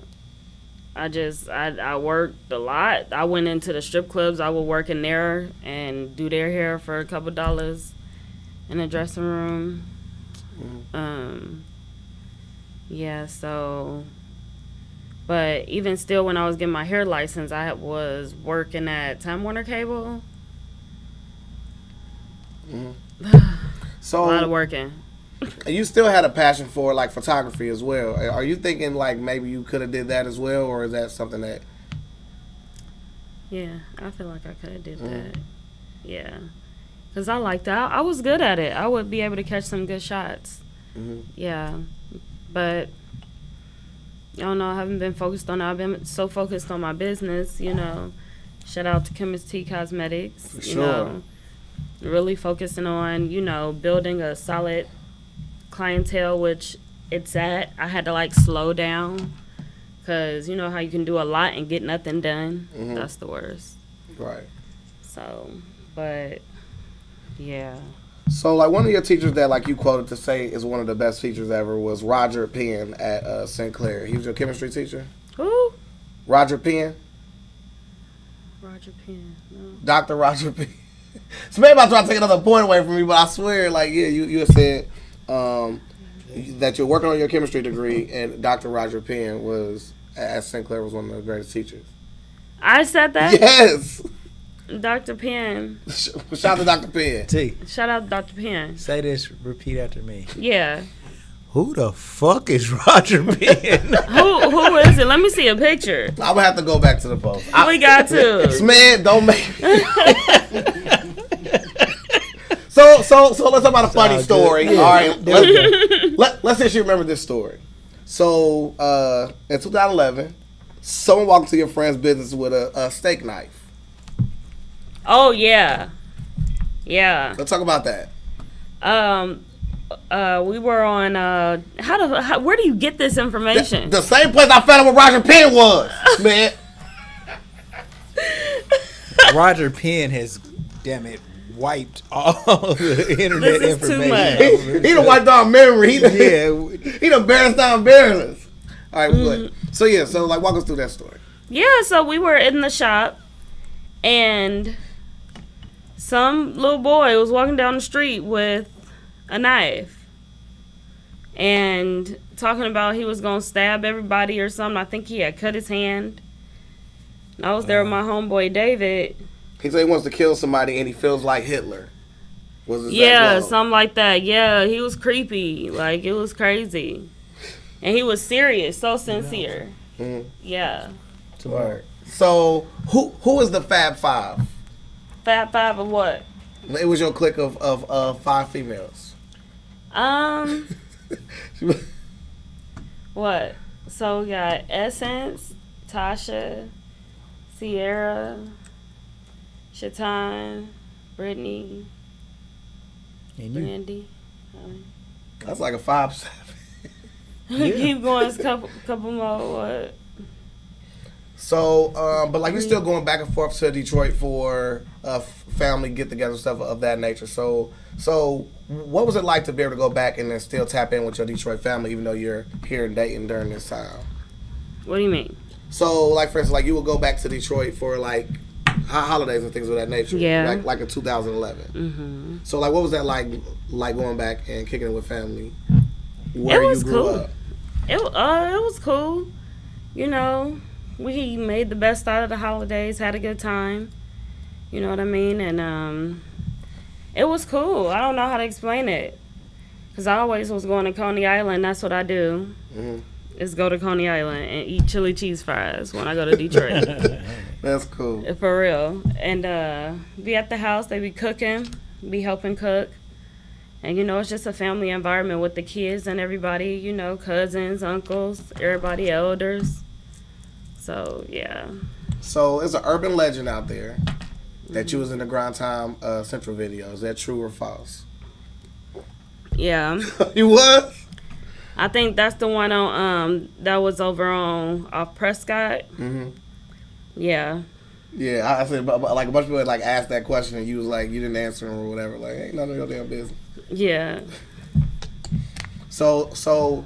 I worked a lot. I went into the strip clubs. I would work in there and do their hair for a couple dollars in the dressing room. Yeah, so, but even still, when I was getting my hair license, I was working at Time Warner Cable. So, A lot of working. you still had a passion for, like, photography as well. Are you thinking, like, maybe you could have did that as well, or is that something that... Yeah, I feel like I could have did that. Yeah, because I liked that. I was good at it. I would be able to catch some good shots. Yeah, but I don't know. I haven't been focused on it. I've been so focused on my business, you know. Shout out to Chemist Cosmetics. For You sure. know, really focusing on, you know, building a solid clientele, which it's at. I had to, like, slow down because you know how you can do a lot and get nothing done. That's the worst. Right. So, but yeah. So, like, one of your teachers that, like, you quoted to say is one of the best teachers ever was Roger Penn at St. Clair. He was your chemistry teacher? Who? Roger Penn? Roger Penn. No. Dr. Roger Penn. So maybe I'm trying to take another point away from me, but I swear, like, yeah, you had said that you're working on your chemistry degree, and Dr. Roger Penn was, at St. Clair, was one of the greatest teachers. I said that? Yes! Dr. Penn. Shout out to Dr. Penn. T, Shout out to Dr. Penn. say this, repeat after me. Yeah. Who the fuck is Roger Penn? Who is it? Let me see a picture. I would have to go back to the post. We got to. Man, don't make So let's talk about a funny all story. good. Yeah. All right, let's see if you remember this story. So in 2011, someone walked into your friend's business with a steak knife. Oh, yeah. Yeah. Let's talk about that. We were on, where do you get this information? The same place I found out where Roger Penn was, man. Roger Penn has, damn it, wiped all the internet This is too information. much. He done wiped down memory. He done embarrassed down embarrassed. All right, good. So yeah, so like walk us through that story. Yeah, so we were in the shop, and some little boy was walking down the street with a knife and talking about he was gonna stab everybody or something. I think he had cut his hand. And I was there with my homeboy David. He said he wants to kill somebody and he feels like Hitler. Was his Yeah, exact quote. something like that. Yeah, he was creepy. Like, it was crazy. And he was serious, so sincere. Yeah. Right. So who is the Fab Five? Fab Five of what? It was your clique of 5 females. What? So we got Essence, Tasha, Sierra, Shaitan, Brittany, And you? Brandy. That's like a 5-7. Keep going. It's couple more. What? So, but like you're still going back and forth to Detroit for family get-together stuff of that nature. So what was it like to be able to go back and then still tap in with your Detroit family, even though you're here in Dayton during this time? What do you mean? So, like for instance, like you would go back to Detroit for like holidays and things of that nature. Yeah. Like in 2011. Mm-hmm. So, like, what was that like going back and kicking it with family? Where It was you grew cool. up? It was cool. You know, we made the best out of the holidays, had a good time. You know what I mean? And it was cool. I don't know how to explain it. Because I always was going to Coney Island. That's what I do. Mm-hmm. Is go to Coney Island and eat chili cheese fries when I go to Detroit. That's cool. For real. And be at the house. They be cooking, be helping cook. And, you know, it's just a family environment with the kids and everybody, you know, cousins, uncles, everybody, elders. So, yeah. So, there's an urban legend out there that you was in the Grind Time Central video. Is that true or false? Yeah. You was? I think that's the one on that was over on off Prescott. Mm-hmm. Yeah. Yeah, I said, but like a bunch of people had like asked that question and you was like, you didn't answer them or whatever. Like, ain't none of your damn business. Yeah. So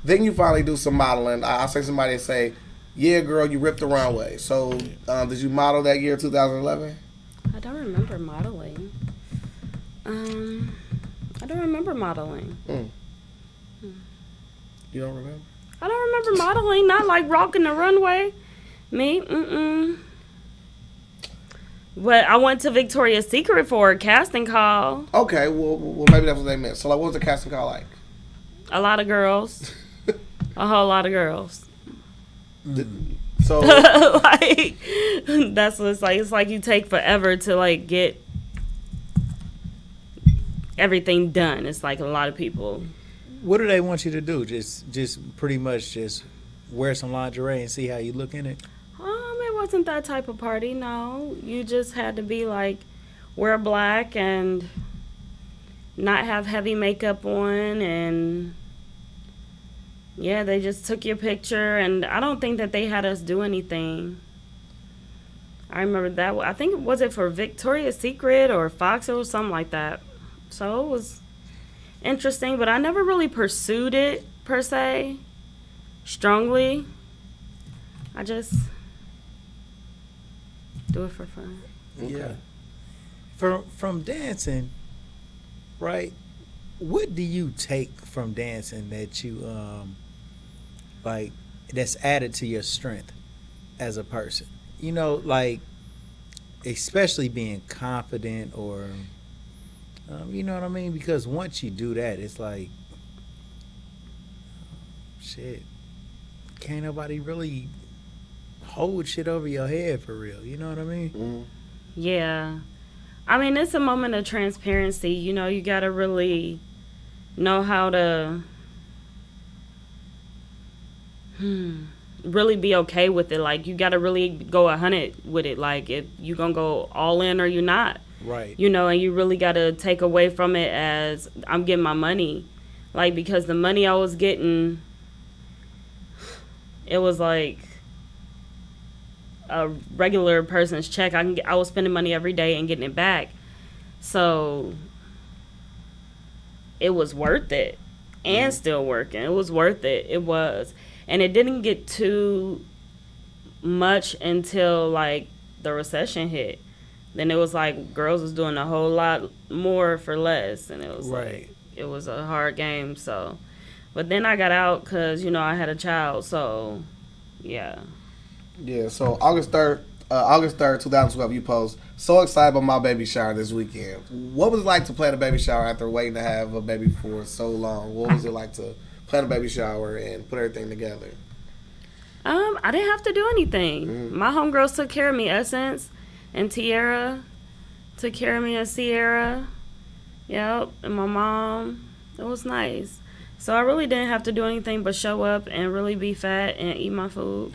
then you finally do some modeling. I'll say somebody say, yeah, girl, you ripped the runway. So did you model that year, 2011? I don't remember modeling. I don't remember modeling. You don't remember? I don't remember modeling. Not like rocking the runway. Me? But I went to Victoria's Secret for a casting call. Okay, well, maybe that's what they meant. So, like, what was the casting call like? A lot of girls. A whole lot of girls. So, like, that's what it's like. It's like you take forever to, like, get everything done. It's like a lot of people. What do they want you to do? Just pretty much just wear some lingerie and see how you look in it? It wasn't that type of party, no. You just had to be like, wear black and not have heavy makeup on, and yeah, they just took your picture, and I don't think that they had us do anything. I remember that. I think, was it for Victoria's Secret or Fox or something like that? So it was interesting, but I never really pursued it per se strongly. I just do it for fun. Okay. Yeah. From dancing, right? What do you take from dancing that you like that's added to your strength as a person? You know, like especially being confident or you know what I mean? Because once you do that, it's like shit. Can't nobody really hold shit over your head for real. You know what I mean? Mm-hmm. Yeah. I mean, it's a moment of transparency. You know, you got to really know how to really be okay with it. Like, you got to really go 100 with it. Like, if you going to go all in or you're not. Right. You know, and you really got to take away from it as I'm getting my money. Like, because the money I was getting, it was like a regular person's check. I was spending money every day and getting it back. So it was worth it, and still working. It was worth it. It was. And it didn't get too much until like the recession hit. Then it was like girls was doing a whole lot more for less, and it was right. Like it was a hard game. So, but then I got out because, you know, I had a child. So yeah. Yeah, so August 3rd, 2012, you post, so excited about my baby shower this weekend. What was it like to plan a baby shower after waiting to have a baby for so long? What was it like to plan a baby shower and put everything together? I didn't have to do anything. Mm-hmm. My homegirls took care of me. Essence and Tiara took care of me, and Sierra. Yep, and my mom. It was nice. So I really didn't have to do anything but show up and really be fat and eat my food.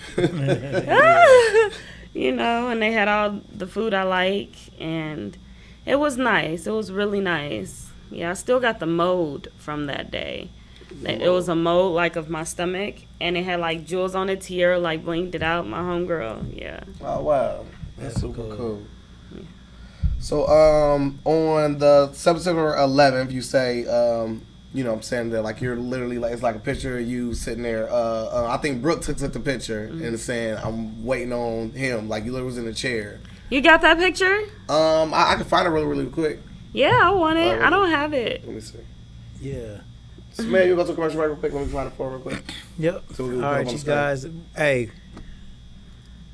You know, and they had all the food I like, and It was nice. It was really nice. Yeah, I still got the mold from that day. It was a mold like of my stomach, and it had like jewels on it. Tiara like blinked it out. My homegirl, yeah. Oh wow, that's super cool. Yeah. So on the September 11th, you say you know what I'm saying that like you're literally like it's like a picture of you sitting there. I think Brooke took the picture and saying I'm waiting on him. Like you literally was in a chair. You got that picture? I can find it really quick. Yeah, I want it. I don't have it. Let me see. Yeah. So, man, you go to commercial break real quick. Let me find it for real quick. Yep. So all right, you guys. Hey,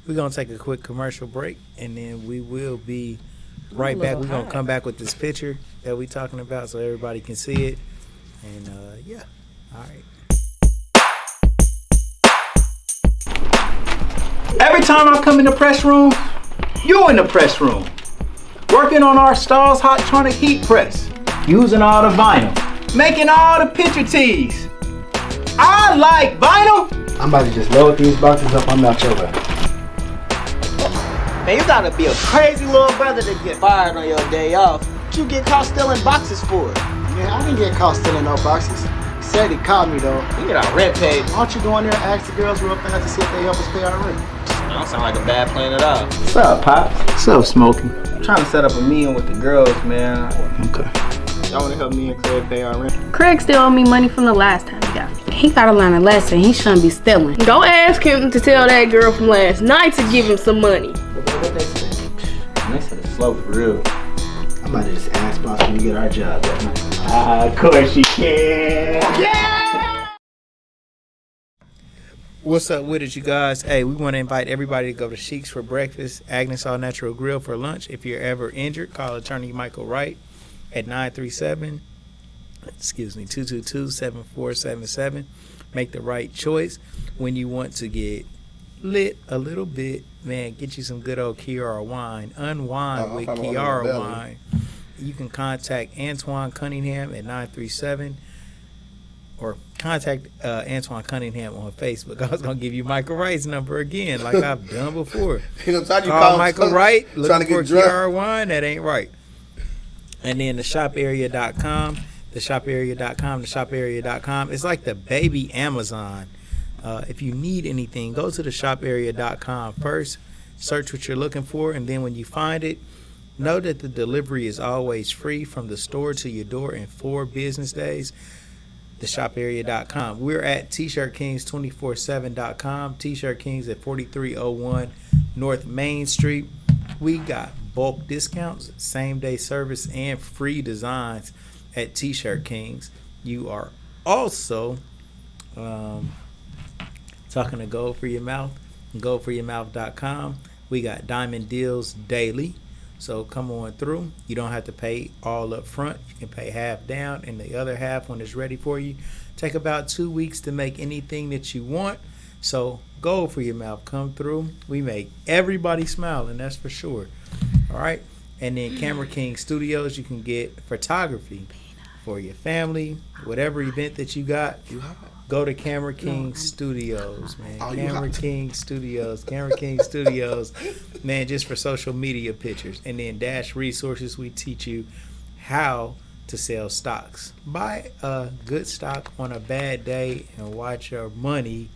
we're gonna take a quick commercial break, and then we will be right back. We're gonna come back with this picture that we talking about, so everybody can see it. And yeah, all right. Every time I come in the press room, you in the press room. Working on our Stars hot tronic heat press. Using all the vinyl. Making all the picture tees. I like vinyl. I'm about to just load these boxes up. I'm out your way. Man, you gotta be a crazy little brother to get fired on your day off. What you get caught stealing boxes for? Man, I didn't get caught stealing no boxes. He said he caught me though. You get our rent paid. Why don't you go in there and ask the girls real fast to see if they help us pay our rent? That don't sound like a bad plan at all. What's up, Pops? What's up, Smokey? I'm trying to set up a meeting with the girls, man. Okay. Y'all wanna help me and Craig pay our rent? Craig still owe me money from the last time he got me. He gotta learn a lesson. He shouldn't be stealing. Go ask him to tell that girl from last night to give him some money. What they say? They said it's slow for real. I'm about to just ask boss when we get our job that night. Of course you can. Yeah! What's up with it, you guys? Hey, we want to invite everybody to go to Sheikhs for breakfast, Agnes All Natural Grill for lunch. If you're ever injured, call attorney Michael Wright at 937-222-7477. Make the right choice. When you want to get lit a little bit, man, get you some good old Kiara Wine. Unwind with Kiara Wine. You can contact Antoine Cunningham at 937 or contact Antoine Cunningham on Facebook. I was going to give you Michael Wright's number again, like I've done before. Call Michael Wright, looking for Kiara Wine, that ain't right. And then the shoparea.com, the shoparea.com. It's like the baby Amazon. If you need anything, go to the shoparea.com first, search what you're looking for, and then when you find it, know that the delivery is always free from the store to your door in 4 business days. The shoparea.com. We're at tshirtkings247.com. T-Shirt Kings at 4301 North Main Street. We got bulk discounts, same day service, and free designs at T-Shirt Kings. You are also talking to Gold for Your Mouth, goldforyourmouth.com. We got diamond deals daily, so come on through. You don't have to pay all up front. You can pay half down and the other half when it's ready for you. Take about 2 weeks to make anything that you want. So Gold for Your Mouth, come through. We make everybody smile, and that's for sure. All right. And then Camera King Studios, you can get photography for your family, whatever event that you got. Go to Camera King Studios, man. Camera King Studios, man, just for social media pictures. And then Dash Resources, we teach you how to sell stocks. Buy a good stock on a bad day and watch your money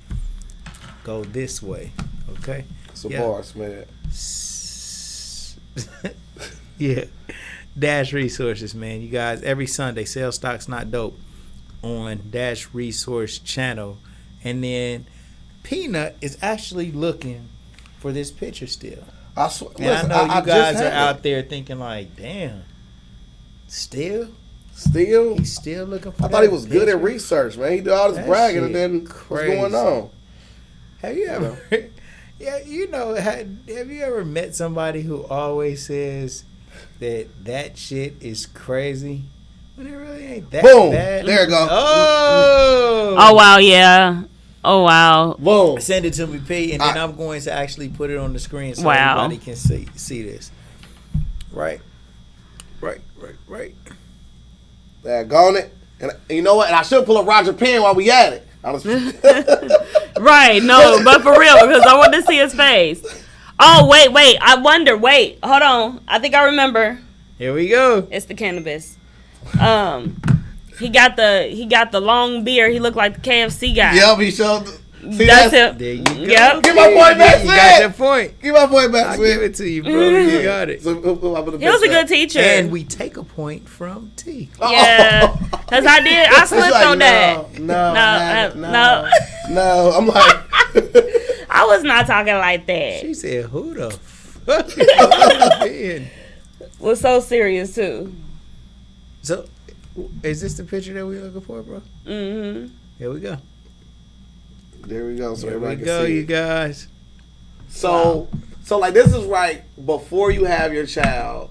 go this way. Okay? Some bars, man. Yeah. Dash Resources, man. You guys, every Sunday, Sell Stocks Not Dope on Dash Resource channel. And then Peanut is actually looking for this picture still. I swear, and listen, I know you guys are out there thinking like, damn, still? He's still looking for that. I thought he was good at research, man. He did all this bragging and then crazy. What's going on? Have you ever yeah, you know, have you ever met somebody who always says that shit is crazy when it really ain't that bad? There you go. Oh wow, yeah. Oh wow. Boom. Send it to me, P, and then I'm going to actually put it on the screen so everybody can see this. Right. Daggone it. And you know what? And I should pull a Roger Penn while we at it. Right, no, but for real, because I want to see his face. Oh, wait, I wonder, hold on. I think I remember. Here we go. It's the cannabis. He got the long beard. He looked like the KFC guy. Yep, he showed. See, That's it. There you go. Yep. Give my boy back. You got that point. Give my boy back. I'll give it to you, bro. You got it. So, He was a good teacher. And we take a point from T. Yeah, because I slipped like, on that. No. I'm like, I was not talking like that. She said, "Who the fuck is this being?" Was so serious too. So, is this the picture that we're looking for, bro? Mm-hmm. Here we go. there we go. So Here everybody we can go, see you it. guys. So like this is right before you have your child.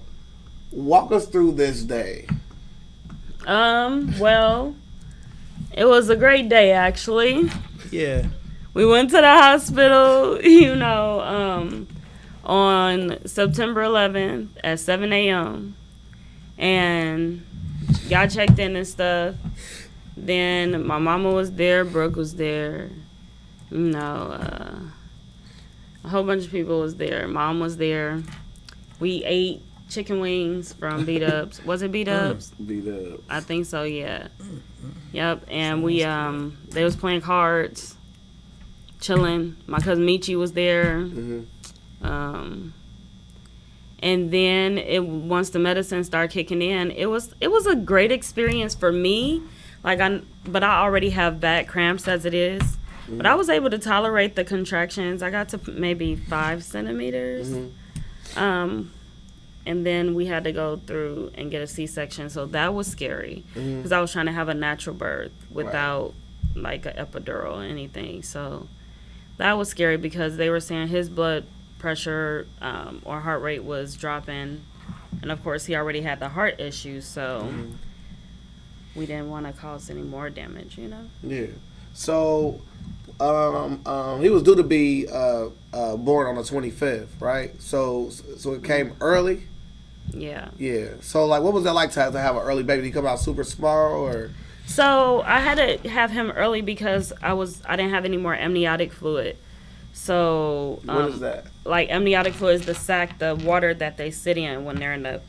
Walk us through this day. Well, it was a great day actually. Yeah. We went to the hospital, on September 11th at 7 a.m. and got checked in and stuff. Then my mama was there, Brooke was there, a whole bunch of people was there. Mom was there. We ate chicken wings from B-Dubs. Was it B-Dubs? B-Dubs. I think so, yeah. Yep, and we they was playing cards, chilling. My cousin Michi was there. And then once the medicine started kicking in, it was a great experience for me. But I already have back cramps as it is. But I was able to tolerate the contractions. I got to maybe 5 centimeters. And then we had to go through and get a C-section. So that was scary because I was trying to have a natural birth without like an epidural or anything. So that was scary because they were saying his blood pressure or heart rate was dropping. And of course, he already had the heart issues. So we didn't want to cause any more damage, Yeah. So he was due to be born on the 25th, right? So it came early. Yeah. Yeah. So like, what was that like to have an early baby? Did he come out super small or? So I had to have him early because I didn't have any more amniotic fluid. So What is that? Like amniotic fluid is the sac, the water that they sit in when they're in the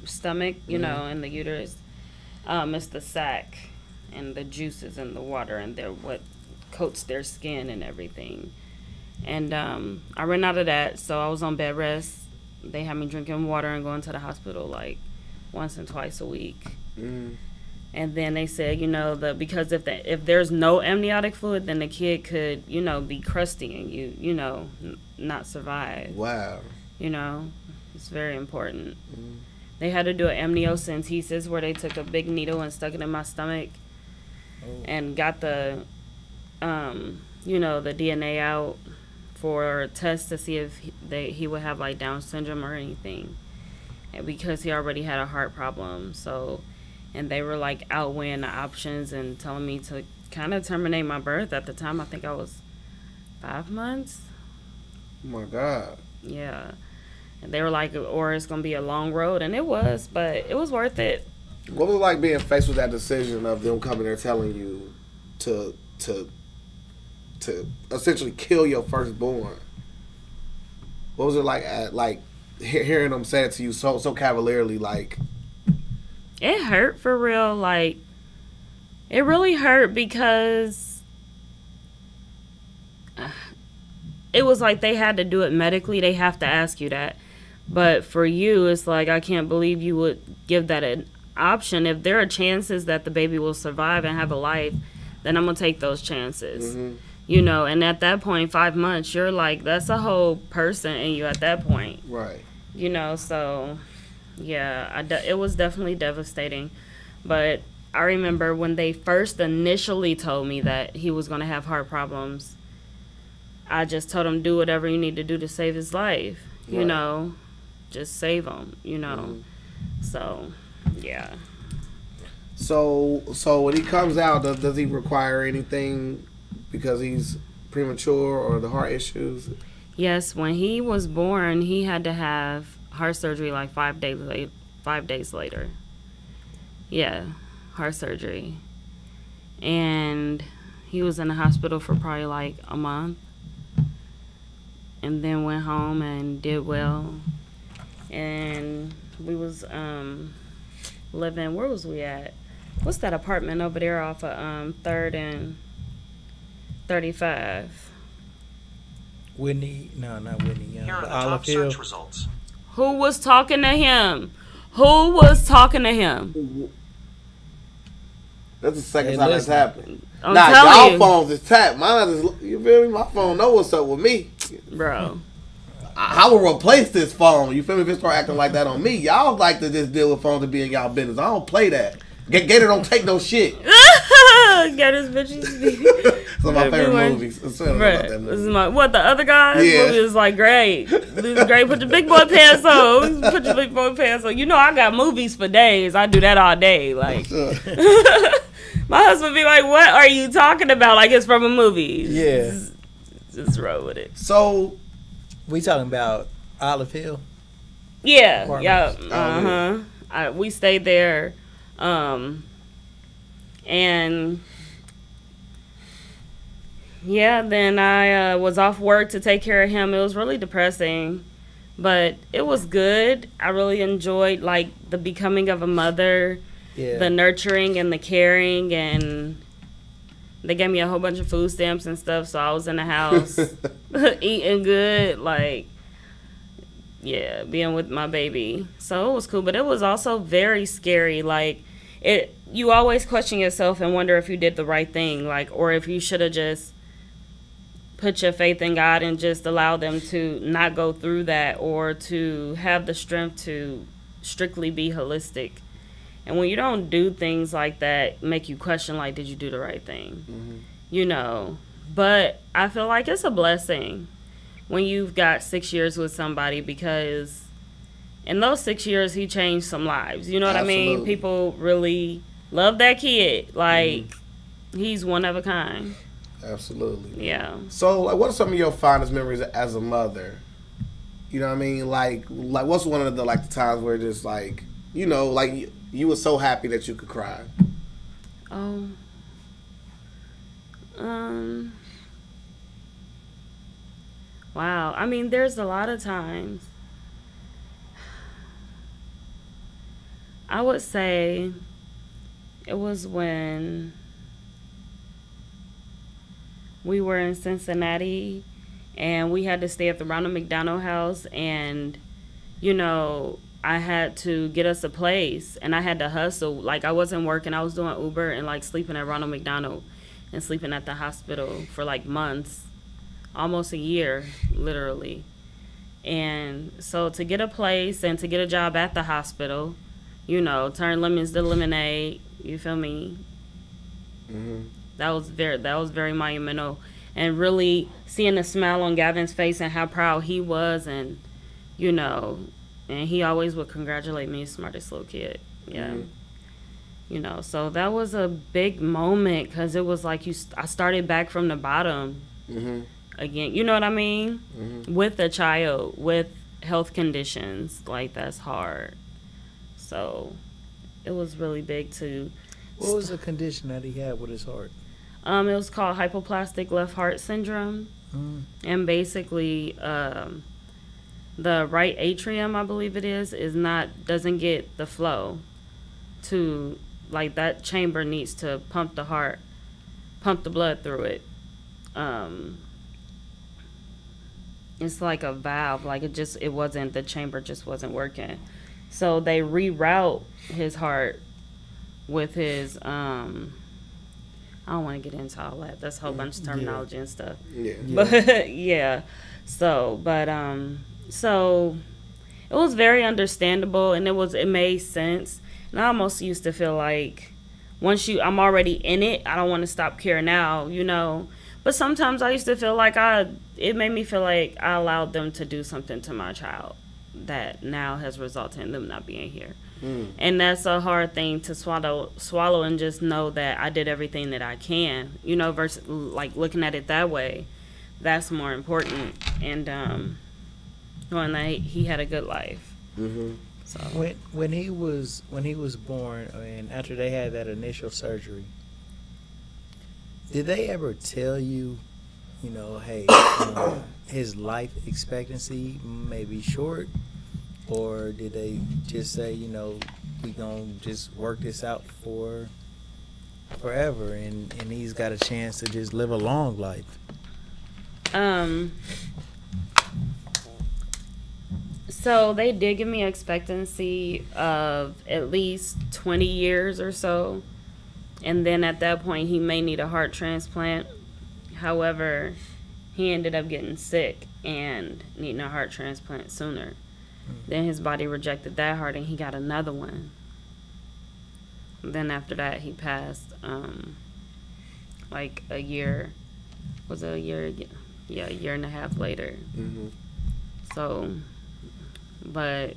stomach, in the uterus. It's the sac and the juices in the water, and they're what coats their skin and everything. And I ran out of that, so I was on bed rest. They had me drinking water and going to the hospital like once and twice a week. And then they said, because if there's no amniotic fluid, then the kid could, be crusty and you not survive. Wow. It's very important. They had to do an amniocentesis where they took a big needle and stuck it in my stomach and got the, the DNA out for a test to see if he would have like Down syndrome or anything. And because he already had a heart problem, and they were like outweighing the options and telling me to kind of terminate my birth. At the time, I think I was 5 months. Oh my God. Yeah. And they were like, or it's going to be a long road. And it was, but it was worth it. What was it like being faced with that decision of them coming there telling you to essentially kill your firstborn? What was it like hearing them say it to you so cavalierly, like? It hurt for real. Like, it really hurt because it was like they had to do it medically. They have to ask you that. But for you, it's like, I can't believe you would give that an option. If there are chances that the baby will survive and have a life, then I'm going to take those chances. And at that point, 5 months, you're like, that's a whole person in you at that point. Right. So... yeah, it was definitely devastating. But I remember when they first initially told me that he was going to have heart problems, I just told him, do whatever you need to do to save his life. Right. Just save him, So, yeah. So when he comes out, does he require anything because he's premature or the heart issues? Yes, when he was born, he had to have heart surgery like 5 days later. Yeah, heart surgery. And he was in the hospital for probably like a month. And then went home and did well. And we was living. Where was we at? What's that apartment over there off of 3rd and 35? Whitney, no, not Whitney Young. Here are But the Olive top Hill. search results. Who was talking to him? Who was talking to him? That's the second Hey, time that's listen. happened. I'm Nah, telling y'all you. phones is tapped. Mine is, you feel me? My phone know what's up with me. Bro. I will replace this phone. You feel me? If it start acting like that on me, y'all like to just deal with phones and be in y'all business. I don't play that. Gator don't take no shit. Get his bitches. It's one of my favorite Bruh, movies. I swear about that this is movie. what the other guys? Yeah. Movie is like great. This is great. Put your big boy pants on. Put your big boy pants on. You know I got movies for days. I do that all day. Like my husband be like, "What are you talking about?" Like it's from a movie. Yeah. Just roll with it. So We talking about Olive Hill? Yeah. Yeah. Apartments. We stayed there, and. Yeah, then I was off work to take care of him. It was really depressing, but it was good. I really enjoyed like the becoming of a mother, Yeah. the nurturing and the caring, and they gave me a whole bunch of food stamps and stuff. So I was in the house eating good, like yeah, being with my baby. So it was cool, but it was also very scary. Like you always question yourself and wonder if you did the right thing, like or if you should have just put your faith in God and just allow them to not go through that or to have the strength to strictly be holistic. And when you don't do things like that, make you question, like, did you do the right thing? Mm-hmm. You know, but I feel like it's a blessing when you've got 6 years with somebody because in those 6 years, he changed some lives. You know what Absolutely. I mean? People really love that kid. Like, he's one of a kind. absolutely. Yeah. So, like, what are some of your fondest memories as a mother? You know what I mean? Like what's one of the like the times where just like you know like you were so happy that you could cry? Oh. Wow. I mean, there's a lot of times. I would say it was when we were in Cincinnati and we had to stay at the Ronald McDonald House, and you know I had to get us a place and I had to hustle. Like I wasn't working, I was doing Uber and like sleeping at Ronald McDonald and sleeping at the hospital for like months, almost a year literally. And so to get a place and to get a job at the hospital, you know, turn lemons to lemonade, you feel me? Mm-hmm. That was very monumental, and really seeing the smile on Gavin's face and how proud he was, and you know, and he always would congratulate me, smartest little kid. Yeah. Mm-hmm. You know, so that was a big moment because it was like I started back from the bottom again. You know what I mean? Mm-hmm. With a child with health conditions, like that's hard. So it was really big to. What was the condition that he had with his heart? It was called Hypoplastic left heart syndrome. And basically the right atrium, I believe it is doesn't get the flow to, like, that chamber needs to pump the blood through it. It's like a valve, like the chamber just wasn't working. So they reroute his heart with his I don't want to get into all that. That's a whole bunch of terminology and stuff. Yeah. But yeah. So it was very understandable, and it made sense. And I almost used to feel like I'm already in it, I don't want to stop caring now, you know. But sometimes I used to feel like it made me feel like I allowed them to do something to my child that now has resulted in them not being here. And that's a hard thing to swallow and just know that I did everything that I can, you know, versus like looking at it that way. That's more important. And knowing that he had a good life. So when he was born and after they had that initial surgery, did they ever tell you, you know, hey, his life expectancy may be short, or did they just say, we gonna just work this out for forever, and he's got a chance to just live a long life? So they did give me expectancy of at least 20 years or so. And then at that point, he may need a heart transplant. However, he ended up getting sick and needing a heart transplant sooner. Then his body rejected that heart and he got another one. Then after that, he passed like a year. Was it a year? Yeah, a year and a half later. Mm-hmm. So, but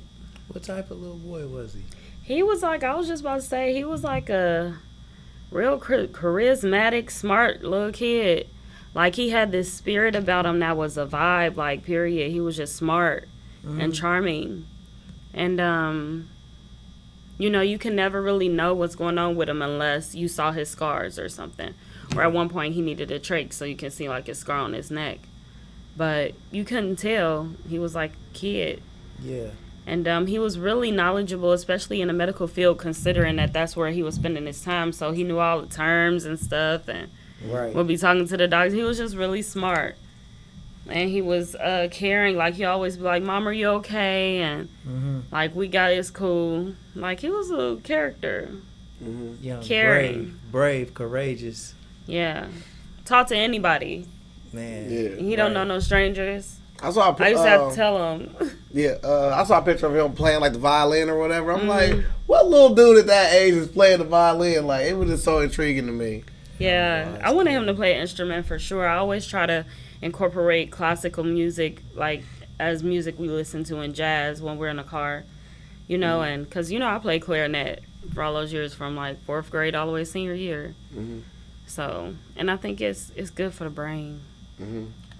What type of little boy was he? he was like, I was just about to say, he was like a real charismatic, smart little kid. Like, he had this spirit about him that was a vibe, like, period. He was just smart and charming. And, you can never really know what's going on with him unless you saw his scars or something. Or at one point, he needed a trach so you can see, like, his scar on his neck. But you couldn't tell. He was like a kid. Yeah. And he was really knowledgeable, especially in the medical field, considering that that's where he was spending his time. So he knew all the terms and stuff and Right. would be talking to the doctors. He was just really smart. And he was caring. Like, he always be like, Mom, are you okay? And, like, we got it's cool. Like, he was a character. Young, Caring. brave, courageous. Yeah. Talk to anybody. Man. Yeah. He don't know no strangers. I saw. I used to have to tell him. Yeah, I saw a picture of him playing like the violin or whatever. I'm like, what little dude at that age is playing the violin? Like, it was just so intriguing to me. Yeah, I wanted him to play an instrument for sure. I always try to incorporate classical music, like as music we listen to in jazz when we're in the car, and because I played clarinet for all those years from like 4th grade all the way to senior year. So, and I think it's good for the brain.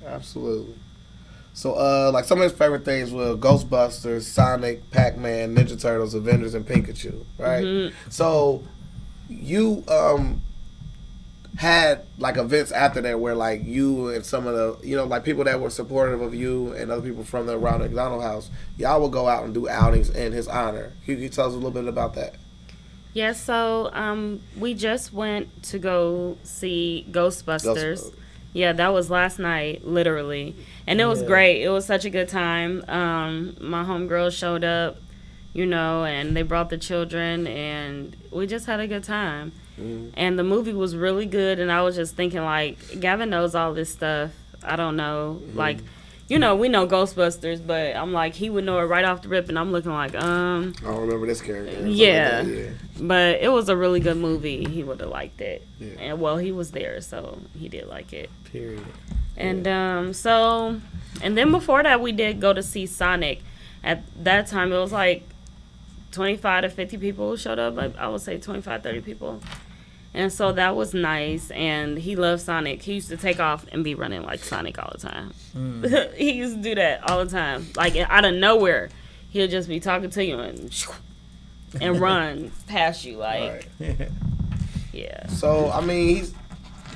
Absolutely. So, like some of his favorite things were Ghostbusters, Sonic, Pac-Man, Ninja Turtles, Avengers, and Pikachu, right? So, you had like events after that where like you and some of the like people that were supportive of you and other people from the around the McDonald house, y'all would go out and do outings in his honor. Can you tell us a little bit about that? Yeah, so we just went to go see Ghostbusters. Yeah, that was last night, literally. And it was great. It was such a good time. My homegirls showed up, and they brought the children, and we just had a good time. And the movie was really good, and I was just thinking, like, Gavin knows all this stuff. I don't know. Like, we know Ghostbusters, but I'm like, he would know it right off the rip, and I'm looking like, I don't remember this character. Yeah. Like that, But it was a really good movie. He would have liked it. Yeah. And, well, he was there, so he did like it. Period. And and then before that, we did go to see Sonic. At that time, it was like 25 to 50 people who showed up. I would say 25, 30 people. And so that was nice. And he loved Sonic. He used to take off and be running like Sonic all the time. He used to do that all the time. Like, out of nowhere, he'll just be talking to you and run past you. Like, yeah. So, I mean,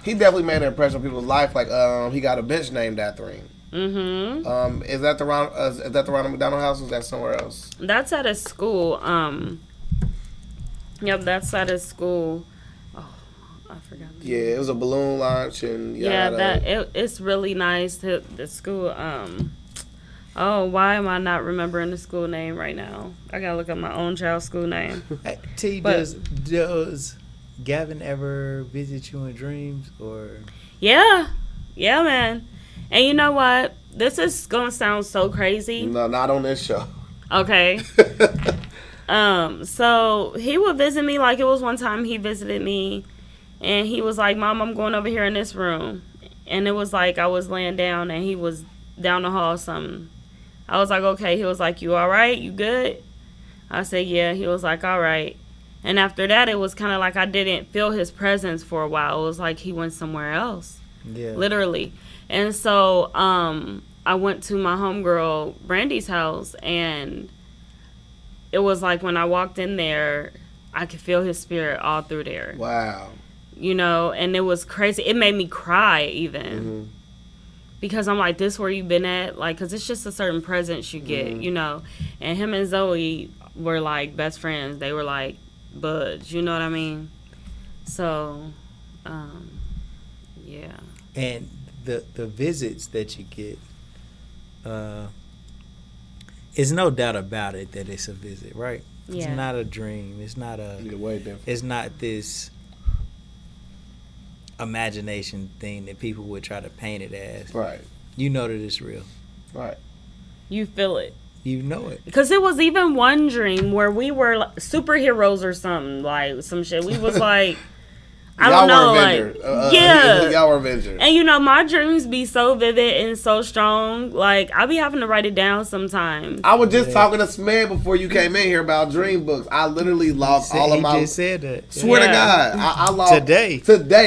he definitely made an impression on people's life. Like, he got a bench named after him. Is that the Ronald McDonald House, or is that somewhere else? That's at his school. Yep, that's at his school. Oh, I forgot. Yeah, it was a balloon launch and it's really nice. The school. Why am I not remembering the school name right now? I gotta look up my own child's school name. T, does Gavin ever visit you in dreams or? Yeah, man. And you know what? This is gonna sound so crazy. No, not on this show. Okay. So he would visit me. Like, it was one time he visited me, and he was like, "Mom, I'm going over here in this room," and it was like I was laying down, and he was down the hall or something. I was like, "Okay." He was like, "You all right? You good?" I said, "Yeah." He was like, "All right." And after that, it was kind of like I didn't feel his presence for a while. It was like he went somewhere else. Yeah. Literally. And so I went to my homegirl Brandy's house, and it was like when I walked in there, I could feel his spirit all through there. Wow. And it was crazy. It made me cry even. because I'm like, this where you been at? Like, because it's just a certain presence you get, you know. And him and Zoe were like best friends. They were like buds, you know what I mean? So, yeah. And the visits that you get, it's no doubt about it that it's a visit, right? Yeah. It's not a dream. It's not a. Way different. It's not this imagination thing that people would try to paint it as. Right. You know that it's real. Right. You feel it. You know it. Because it was even one dream where we were like, superheroes or something, like some shit. We was like, I don't know, like, yeah. Y'all were Avengers. And you know, my dreams be so vivid and so strong. Like, I be having to write it down sometimes. I was just talking to Simone before you came in here about dream books. I literally lost all of my. He just said that. Swear to God, I logged today,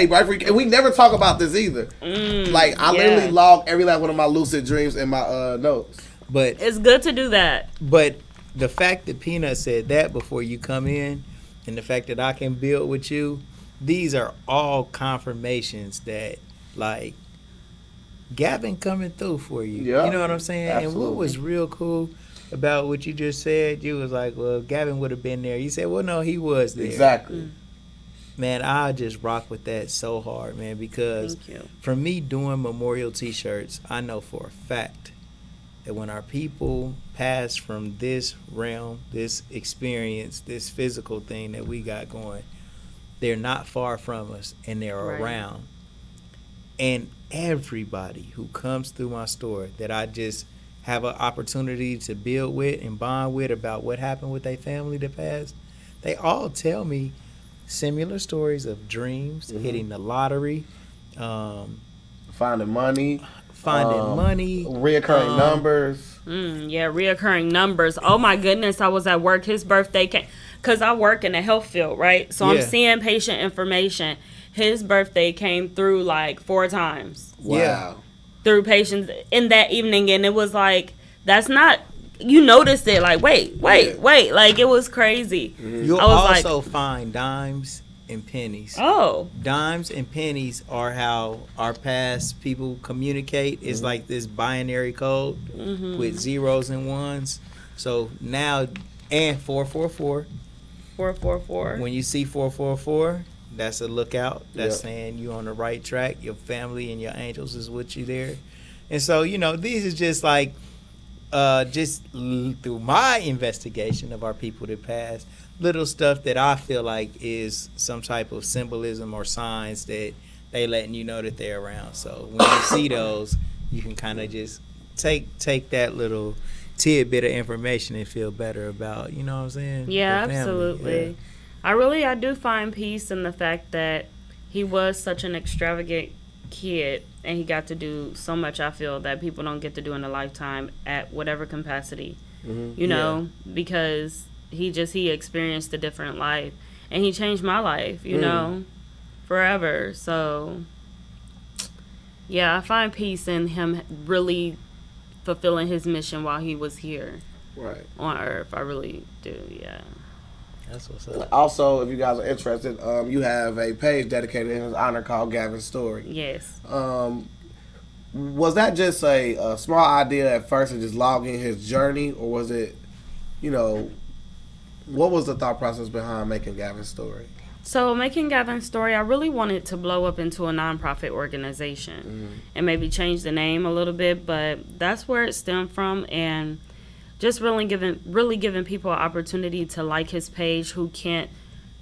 right? And we never talk about this either. Like, I literally logged every last one of my lucid dreams in my notes. But it's good to do that. But the fact that Peanut said that before you come in, and the fact that I can build with you, these are all confirmations that, like, Gavin coming through for you. Yeah, you know what I'm saying? absolutely. And what was real cool about what you just said, you was like, well, Gavin would have been there. You said, well, no, he was there. Exactly. Man, I just rock with that so hard, man, because for me doing memorial T-shirts, I know for a fact that when our people pass from this realm, this experience, this physical thing that we got going, they're not far from us, and they're around. And everybody who comes through my store that I just have an opportunity to build with and bond with about what happened with their family that passed, they all tell me similar stories of dreams, hitting the lottery, finding money, reoccurring numbers. Reoccurring numbers. Oh my goodness, I was at work. His birthday came. Because I work in the health field, right? So I'm seeing patient information. His birthday came through like 4 times. Wow. Through patients in that evening. And it was like, that's not, you noticed it. Like, wait. Like, it was crazy. You'll also find dimes and pennies. Oh. Dimes and pennies are how our past people communicate. It's like this binary code with zeros and ones. So now, and 444. 444. When you see 444, that's a lookout. That's saying you on the right track. Your family and your angels is with you there. And so, you know, these is just like, through my investigation of our people that passed, little stuff that I feel like is some type of symbolism or signs that they letting you know that they're around. So when you see those, you can kind of just take that little tidbit of information and feel better about, you know what I'm saying? Yeah, absolutely. I do find peace in the fact that he was such an extravagant kid and he got to do so much, I feel, that people don't get to do in a lifetime at whatever capacity, you know, because he experienced a different life and he changed my life, you know, forever. So, yeah, I find peace in him really fulfilling his mission while he was here on Earth. I really do, yeah. That's what's up. Also, if you guys are interested, you have a page dedicated in his honor called Gavin's Story. Yes. Was that just a small idea at first of just logging his journey, or was it, you know, what was the thought process behind making Gavin's Story? So making Gavin's Story, I really wanted to blow up into a nonprofit organization and maybe change the name a little bit, but that's where it stemmed from, and just really giving people an opportunity to like his page who can't,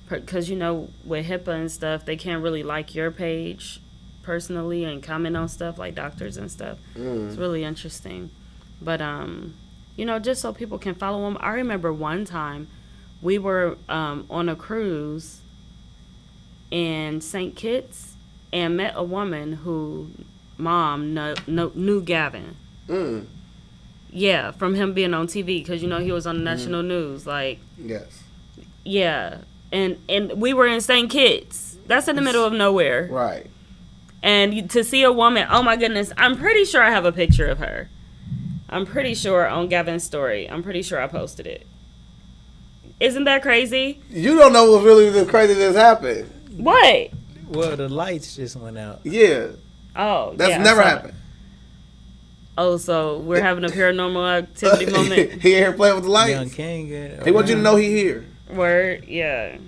because you know with HIPAA and stuff, they can't really like your page personally and comment on stuff like doctors and stuff. It's really interesting, but you know, just so people can follow him. I remember one time we were on a cruise in St. Kitts and met a woman who mom knew Gavin. Yeah, from him being on TV, because you know he was on the national news. Like, yeah, and we were in St. Kitts. That's in the middle of nowhere, right? And to see a woman, oh my goodness, I'm pretty sure I have a picture of her. I'm pretty sure on Gavin's Story. I'm pretty sure I posted it. Isn't that crazy? You don't know what's really the crazy that's happened. What? Well, the lights just went out. Yeah. Oh, that's never happened. Oh, so we're having a paranormal activity moment. He here playing with the lights. Young King. He wants you to know he here. Word, yeah.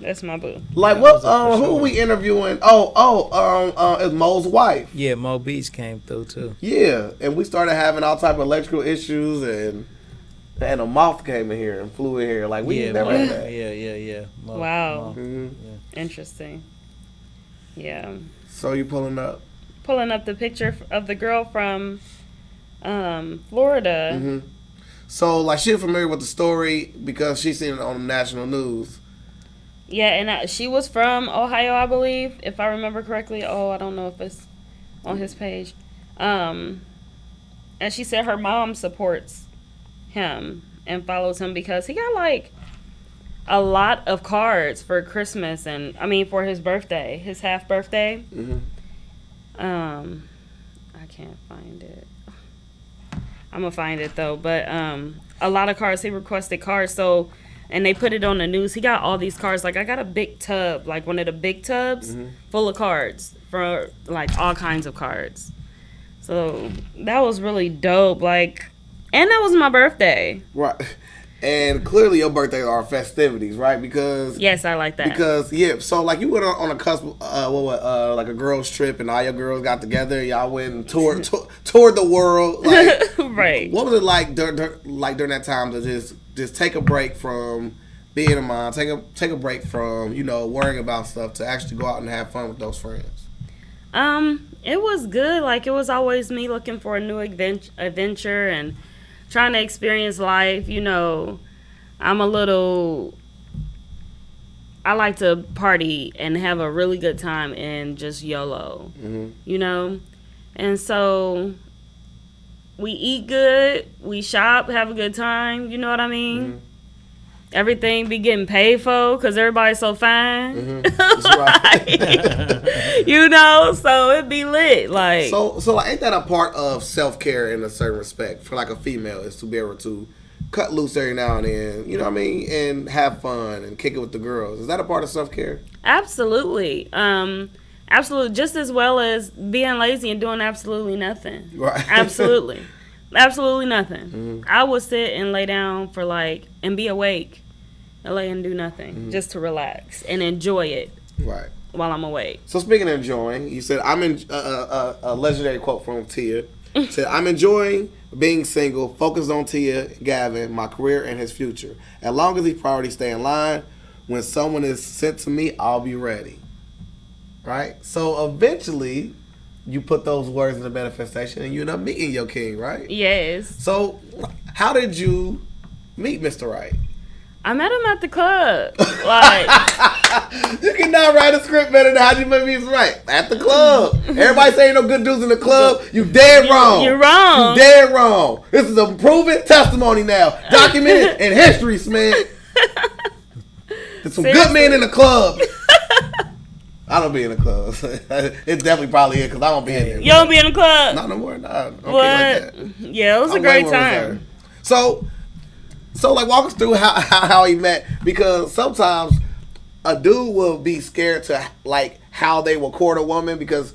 That's my boo. Like what? Who are we interviewing? It's Mo's wife. Yeah, Mo Beach came through too. Yeah, and we started having all type of electrical issues, and a moth came in here and flew in here. Like we never had that. Yeah. Wow. Mm-hmm. Yeah. Interesting. Yeah. So you pulling up? Pulling up the picture of the girl from Florida. Mm-hmm. So like she's familiar with the story because she's seen it on the national news. Yeah, and she was from Ohio, I believe, if I remember correctly. Oh, I don't know if it's on his page. And she said her mom supports him and follows him because he got like a lot of cards for Christmas and for his birthday, his half birthday. Mm-hmm. I can't find it. I'm gonna find it though, but a lot of cards. He requested cards, so. And they put it on the news. He got all these cards. Like, I got a big tub, like one of the big tubs full of cards for, like, all kinds of cards. So, that was really dope. Like, and that was my birthday. Right. And clearly your birthdays are festivities, right? Because... Yes, I like that. Because, yeah, so, like, you went on a cusp, like a girl's trip, and all your girls got together, y'all went and toured the world. Like, right. What was it like during that time to just take a break from being a mom, take a break from, worrying about stuff to actually go out and have fun with those friends? It was good. Like, it was always me looking for a new adventure and trying to experience life. I like to party and have a really good time and just YOLO, And so we eat good, we shop, have a good time, you know what I mean? Mm-hmm. Everything be getting paid for because everybody's so fine. Mm-hmm. That's right. So it be lit. Like So like, ain't that a part of self-care in a certain respect for like a female is to be able to cut loose every now and then, you know what I mean, and have fun and kick it with the girls. Is that a part of self-care? Absolutely. Absolutely. Just as well as being lazy and doing absolutely nothing. Right. Absolutely. Absolutely nothing. Mm-hmm. I would sit and lay down for and be awake and lay and do nothing just to relax and enjoy it. Right. While I'm awake. So speaking of enjoying, you said I'm in a legendary quote from Tia. Said, I'm enjoying being single, focused on Tia, Gavin, my career, and his future. As long as these priorities stay in line, when someone is sent to me, I'll be ready. Right? So eventually, you put those words into manifestation and you end up meeting your king, right? Yes. So how did you meet Mr. Wright? I met him at the club. You cannot write a script better than how you met Mr. Wright. At the club. Everybody say ain't no good dudes in the club. You dead wrong. You're wrong. You dead wrong. This is a proven testimony now. Documented in history, man. There's some good men in the club. I don't be in the club. It definitely probably is because I don't be in there. You don't be in the club? Not no more. Nah, what? Like that. Yeah, it was a great time. So like walk us through how he met, because sometimes a dude will be scared to like how they will court a woman, because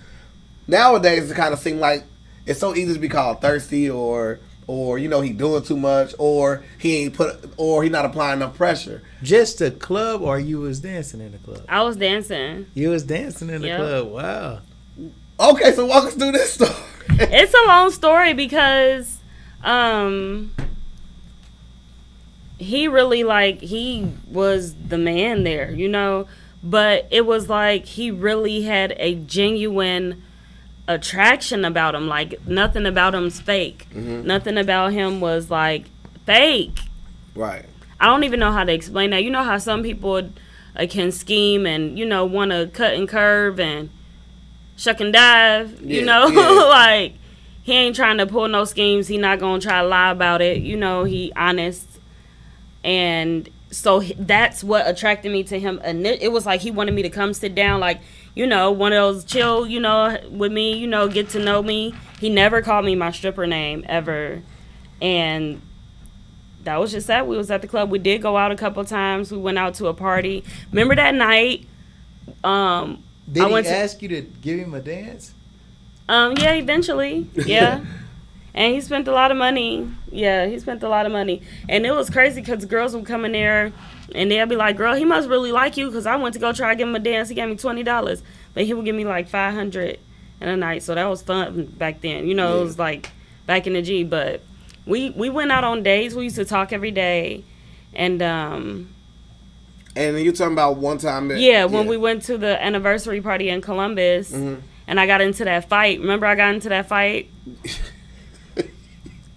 nowadays it kind of seems like it's so easy to be called thirsty or he doing too much or he not applying enough pressure. Just the club, or you was dancing in the club? I was dancing. You was dancing in the club. Wow. Okay, so walk us through this story. It's a long story because he really he was the man there, but it was like he really had a genuine attraction about him. Like nothing about him's fake. Mm-hmm. Nothing about him was fake. Right. I don't even know how to explain that. You know how some people can scheme and want to cut and curve and shuck and dive. Yeah. He ain't trying to pull no schemes. He not gonna try to lie about it. He honest. And so that's what attracted me to him. And it was like he wanted me to come sit down, one of those chill, with me, get to know me. He never called me my stripper name ever. And that was just that. We was at the club. We did go out a couple times. We went out to a party. Remember that night? Did he ask you to give him a dance? Yeah, eventually. Yeah. And he spent a lot of money. Yeah, he spent a lot of money. And it was crazy because girls would come in there and they'd be like, girl, he must really like you because I went to go try to give him a dance. He gave me $20. But he would give me like $500 in a night. So that was fun back then. You know, It was like back in the G. But we went out on dates. We used to talk every day. And you're talking about one time that... when we went to the anniversary party in Columbus and I got into that fight. Remember I got into that fight?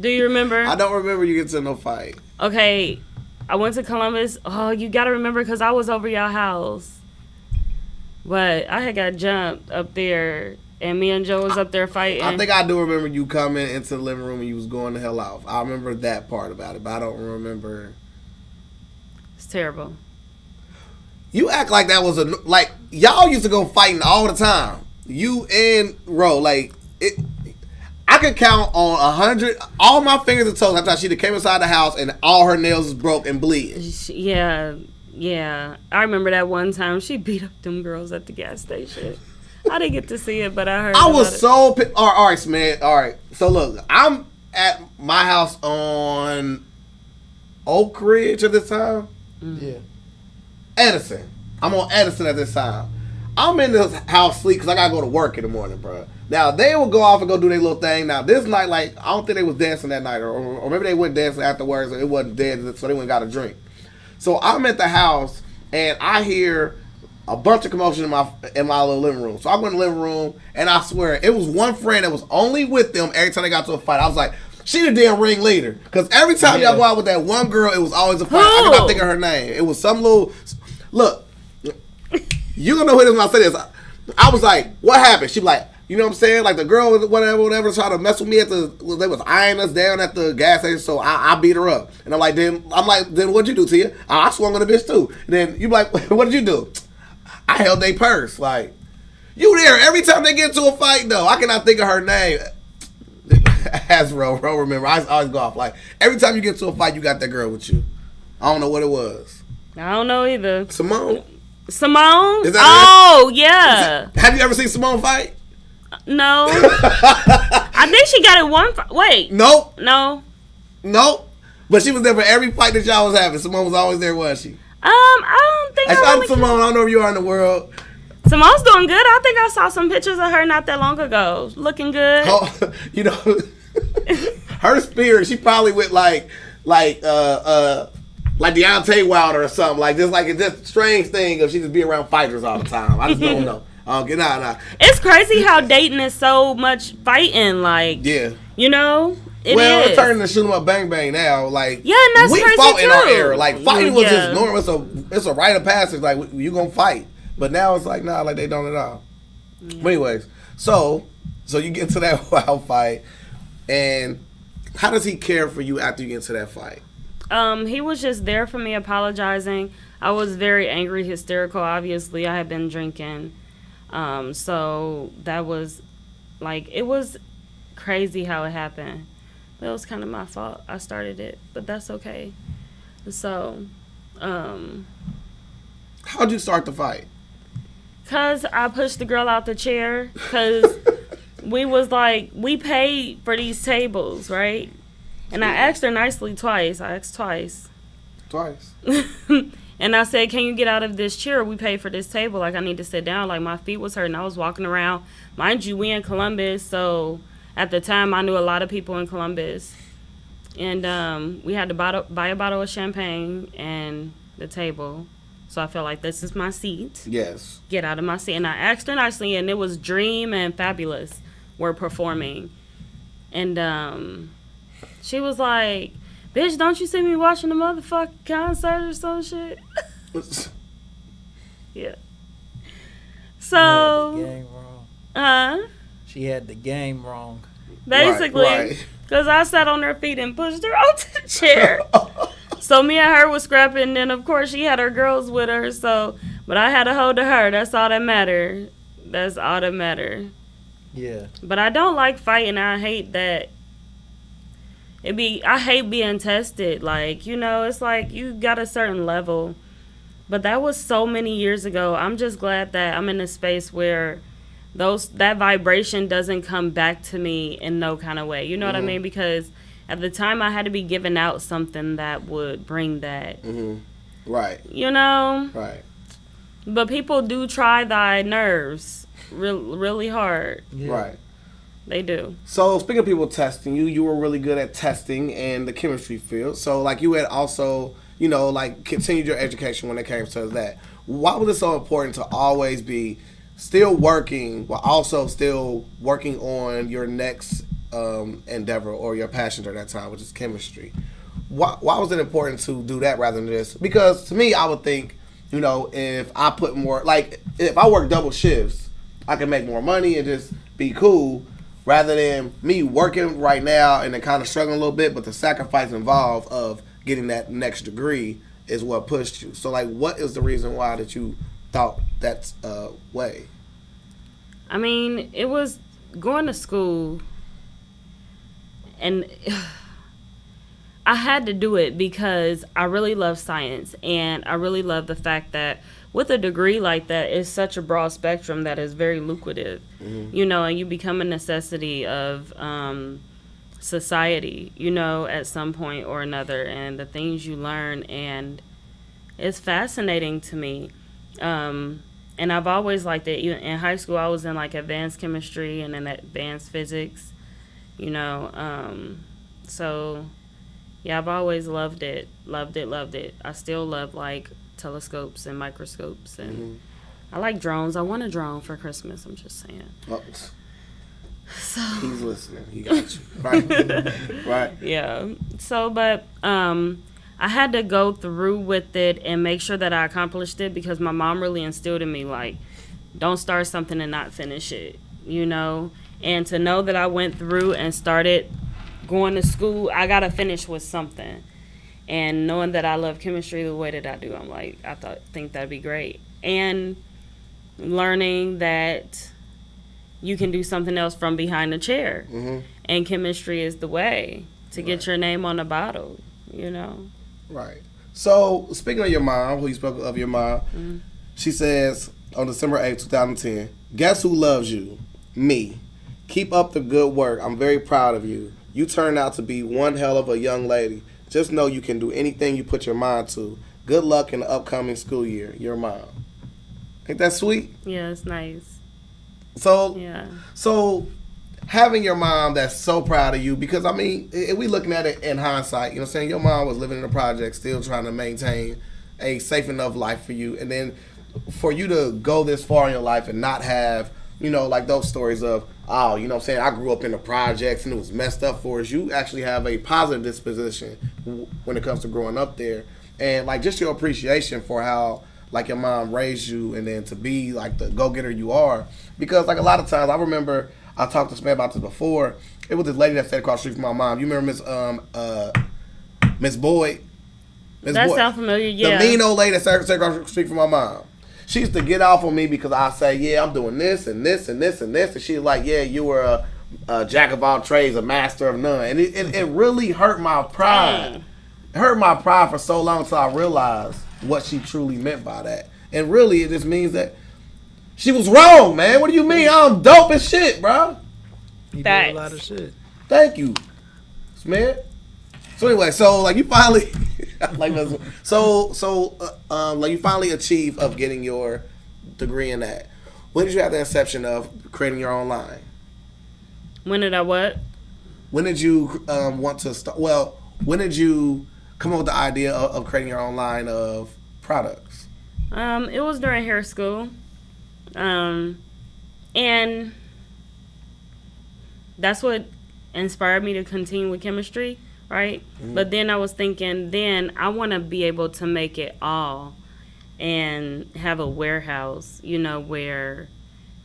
Do you remember? I don't remember you getting into no fight. Okay, I went to Columbus. Oh, you got to remember because I was over your house. But I had got jumped up there, and me and Joe was up there fighting. I think I do remember you coming into the living room and you was going the hell off. I remember that part about it, but I don't remember. It's terrible. You act like that was like y'all used to go fighting all the time. You and Ro, like it. I could count on 100, all my fingers and toes after she came inside the house and all her nails was broke and bleeding. Yeah. I remember that one time she beat up them girls at the gas station. I didn't get to see it, but I heard. I was so pissed. All right, man. All right. So look, I'm at my house on Oak Ridge at this time. Yeah. Edison. I'm on Edison at this time. I'm in this house sleep because I gotta go to work in the morning, bro. Now they will go off and go do their little thing. Now this night, like I don't think they was dancing that night, or maybe they went dancing afterwards. And it wasn't dead, so they went and got a drink. So I'm at the house and I hear a bunch of commotion in my little living room. So I go in the living room and I swear it was one friend that was only with them every time they got to a fight. I was like, she the damn ringleader, because every time y'all go out with that one girl, it was always a fight. I cannot think of her name. It was some little look. You don't know who this is when I say this. I was like, what happened? She was like, you know what I'm saying? Like the girl, whatever, tried to mess with me they was eyeing us down at the gas station, so I beat her up. And I'm like, then what'd you do to you? I swung on the bitch too. And then you like, what did you do? I held their purse. Like, you there. Every time they get into a fight, though, I cannot think of her name. As Ro remember, I always go off. Like, every time you get into a fight, you got that girl with you. I don't know what it was. I don't know either. Simone? Simone? Is that it? Yeah. Have you ever seen Simone fight? No. I think she got in one fight. Wait. Nope. No. Nope. But she was there for every fight that y'all was having. Simone was always there, wasn't she? I don't think I'm Simone. I don't know if you are in the world. Simone's doing good. I think I saw some pictures of her not that long ago. Looking good. Oh, you know, her spirit, she probably went like Deontay Wilder or something. Like it's just a strange thing if she just be around fighters all the time. I just don't know. Nah. It's crazy how dating is so much fighting. Like, yeah, you know. It's turning to shoot 'em up bang bang now. Like, yeah, and that's we crazy fought too. in our era. Like, fighting was just normal. It's a rite of passage. Like, you gonna fight. But now it's like, nah, like they don't at all. Yeah. But anyways, so you get to that wild fight, and how does he care for you after you get into that fight? He was just there for me, apologizing. I was very angry, hysterical. Obviously, I had been drinking. So that was, like, it was crazy how it happened. But it was kind of my fault. I started it, but that's okay. So, how'd you start the fight? Cause I pushed the girl out the chair. Cause we was like, we paid for these tables, right? And I asked her nicely twice. I asked twice. And I said, can you get out of this chair? We paid for this table. Like, I need to sit down. Like, my feet was hurting. I was walking around. Mind you, we in Columbus. So at the time, I knew a lot of people in Columbus. And we had to buy a bottle of champagne and the table. So I felt like, this is my seat. Yes. Get out of my seat. And I asked her nicely, and it was Dream and Fabulous were performing. And she was like, bitch, don't you see me watching the motherfucking concert or some shit? Yeah. So. She had the game wrong. She had the game wrong. Basically. Because I sat on her feet and pushed her onto the chair. So me and her was scrapping, and then of course she had her girls with her. So, but I had a hold of her. That's all that mattered. That's all that mattered. Yeah. But I don't like fighting. I hate that. I hate being tested. Like, you know, it's like you got a certain level. But that was so many years ago. I'm just glad that I'm in a space where that vibration doesn't come back to me in no kind of way. You know what I mean? Because at the time I had to be giving out something that would bring that. Right. You know? Right. But people do try thy nerves really hard. Yeah. Right. They do. So speaking of people testing you were really good at testing in the chemistry field. So like you had also, you know, like continued your education when it came to that. Why was it so important to always be still working while also still working on your next endeavor or your passion during that time, which is chemistry? Why was it important to do that rather than this? Because to me, I would think, you know, if I put more, like if I work double shifts, I can make more money and just be cool, rather than me working right now and then kind of struggling a little bit, but the sacrifice involved of getting that next degree is what pushed you. So like, what is the reason why that you thought that's way? I mean, it was going to school, and I had to do it because I really love science, and I really love the fact that with a degree like that, it's such a broad spectrum that is very lucrative, you know, and you become a necessity of society, you know, at some point or another, and the things you learn, and it's fascinating to me. And I've always liked it. Even in high school, I was in like advanced chemistry and then advanced physics, you know. So, yeah, I've always loved it. I still love like telescopes and microscopes, and I like drones. I want a drone for Christmas. I'm just saying. So he's listening. He got you. Right. Right. Yeah. So, but I had to go through with it and make sure that I accomplished it, because my mom really instilled in me, like, don't start something and not finish it, you know? And to know that I went through and started going to school, I got to finish with something. And knowing that I love chemistry the way that I do, I'm like, think that'd be great. And learning that you can do something else from behind the chair. And chemistry is the way to get your name on the bottle, you know? Right. So, speaking of your mom, who you spoke of your mom, she says on December 8th, 2010, guess who loves you? Me. Keep up the good work. I'm very proud of you. You turned out to be one hell of a young lady. Just know you can do anything you put your mind to. Good luck in the upcoming school year. Your mom. Ain't that sweet? Yeah, it's nice. So, yeah. So, having your mom that's so proud of you, because, I mean, if we looking at it in hindsight, you know what I'm saying? Your mom was living in a project, still trying to maintain a safe enough life for you. And then for you to go this far in your life and not have, you know, like those stories of, oh, you know what I'm saying, I grew up in the projects and it was messed up for us. You actually have a positive disposition when it comes to growing up there. And, like, just your appreciation for how, like, your mom raised you and then to be, like, the go-getter you are. Because, like, a lot of times, I remember, I talked to Simone about this before, it was this lady that sat across the street from my mom. You remember Miss Boyd? That sounds familiar, yeah. The mean old lady that sat across the street from my mom. She used to get off on me because I say, yeah, I'm doing this and this and this and this. And she's like, yeah, you were a jack of all trades, a master of none. And it really hurt my pride. It hurt my pride for so long until I realized what she truly meant by that. And really, it just means that she was wrong, man. What do you mean? I'm dope as shit, bro. You did a lot of shit. Thank you, man. So anyway, so like you finally, like like you finally achieved of getting your degree in that. When did you have the inception of creating your own line? When did I what? When did you want to start? Well, when did you come up with the idea of creating your own line of products? It was during hair school. And that's what inspired me to continue with chemistry, right? But then I was thinking, then I want to be able to make it all and have a warehouse, you know, where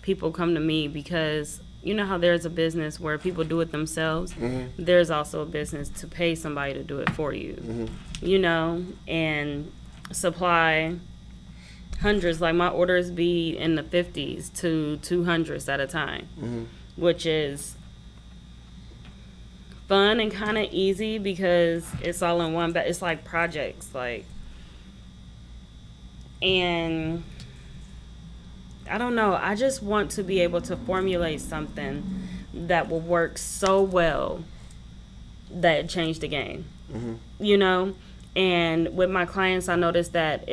people come to me, because you know how there's a business where people do it themselves. There's also a business to pay somebody to do it for you, you know, and supply hundreds. Like my orders be in the 50s to 200s at a time, which is fun and kind of easy because it's all in one, but it's like projects, like, and I don't know. I just want to be able to formulate something that will work so well that it changed the game. You know? And with my clients, I noticed that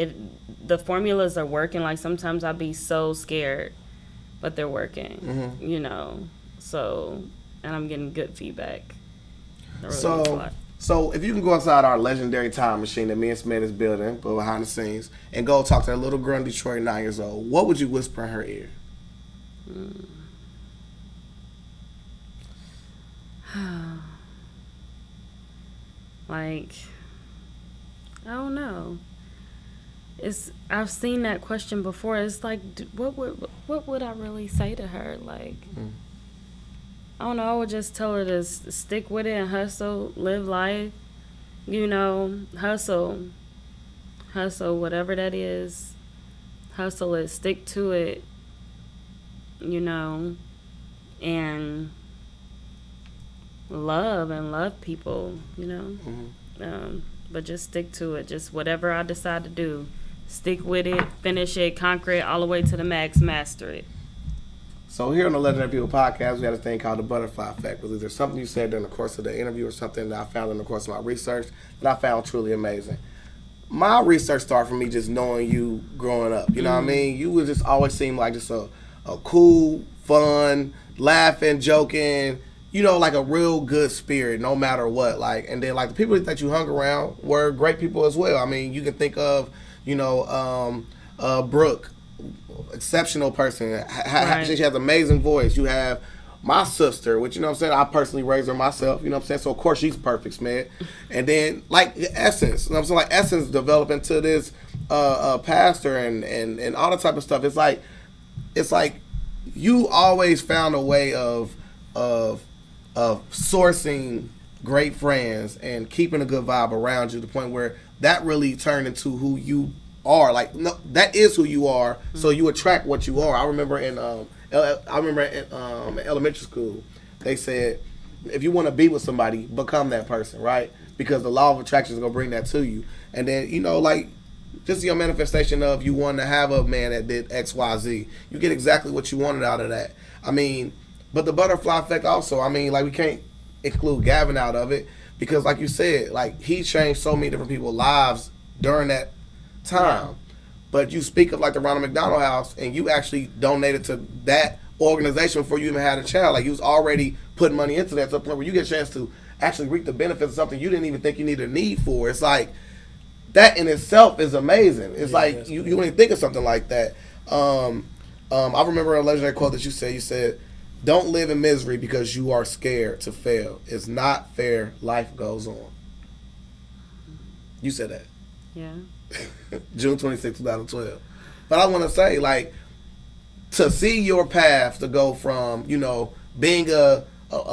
the formulas are working. Like, sometimes I'll be so scared, but they're working, you know? So, and I'm getting good feedback. Really So if you can go outside our legendary time machine that me and Smith is building, but behind the scenes, and go talk to that little girl in Detroit, 9 years old, what would you whisper in her ear? Like, I don't know. I've seen that question before. It's like, what would I really say to her? Like, I don't know. I would just tell her to stick with it and hustle, live life. You know, hustle, whatever that is. Hustle it, stick to it. You know, and love people. You know, but just stick to it. Just whatever I decide to do, stick with it, finish it, conquer it all the way to the max, master it. So here on the Legendary People podcast, we have a thing called the butterfly effect. Was there something you said during the course of the interview or something that I found in the course of my research that I found truly amazing? My research started from me just knowing you growing up. You know what I mean? You would just always seem like just a cool, fun, laughing, joking, you know, like a real good spirit no matter what. Like, and then like the people that you hung around were great people as well. I mean, you can think of, you know, Brooke. Exceptional person. Right. She has an amazing voice. You have my sister, which, you know what I'm saying, I personally raised her myself, you know what I'm saying, so of course she's perfect, man. And then like Essence, you know what I'm saying, like Essence developed into this pastor and all that type of stuff. It's like you always found a way of sourcing great friends and keeping a good vibe around you to the point where that really turned into who you are. Like, no, that is who you are. So you attract what you are. I remember in elementary school, they said, if you want to be with somebody, become that person, right? Because the law of attraction is gonna bring that to you. And then, you know, like, just your manifestation of you wanting to have a man that did X, Y, Z. You get exactly what you wanted out of that. I mean, but the butterfly effect also. I mean, like, we can't exclude Gavin out of it because, like you said, like, he changed so many different people's lives during that time. But you speak of like the Ronald McDonald House, and you actually donated to that organization before you even had a child. Like, you was already putting money into that to the point where you get a chance to actually reap the benefits of something you didn't even think you needed a need for. It's like that in itself is amazing. It's like you wouldn't even think of something like that. I remember a legendary quote that you said. You said, "Don't live in misery because you are scared to fail. It's not fair. Life goes on." You said that. Yeah. June 26, 2012. But I want to say, like, to see your path to go from, you know, being a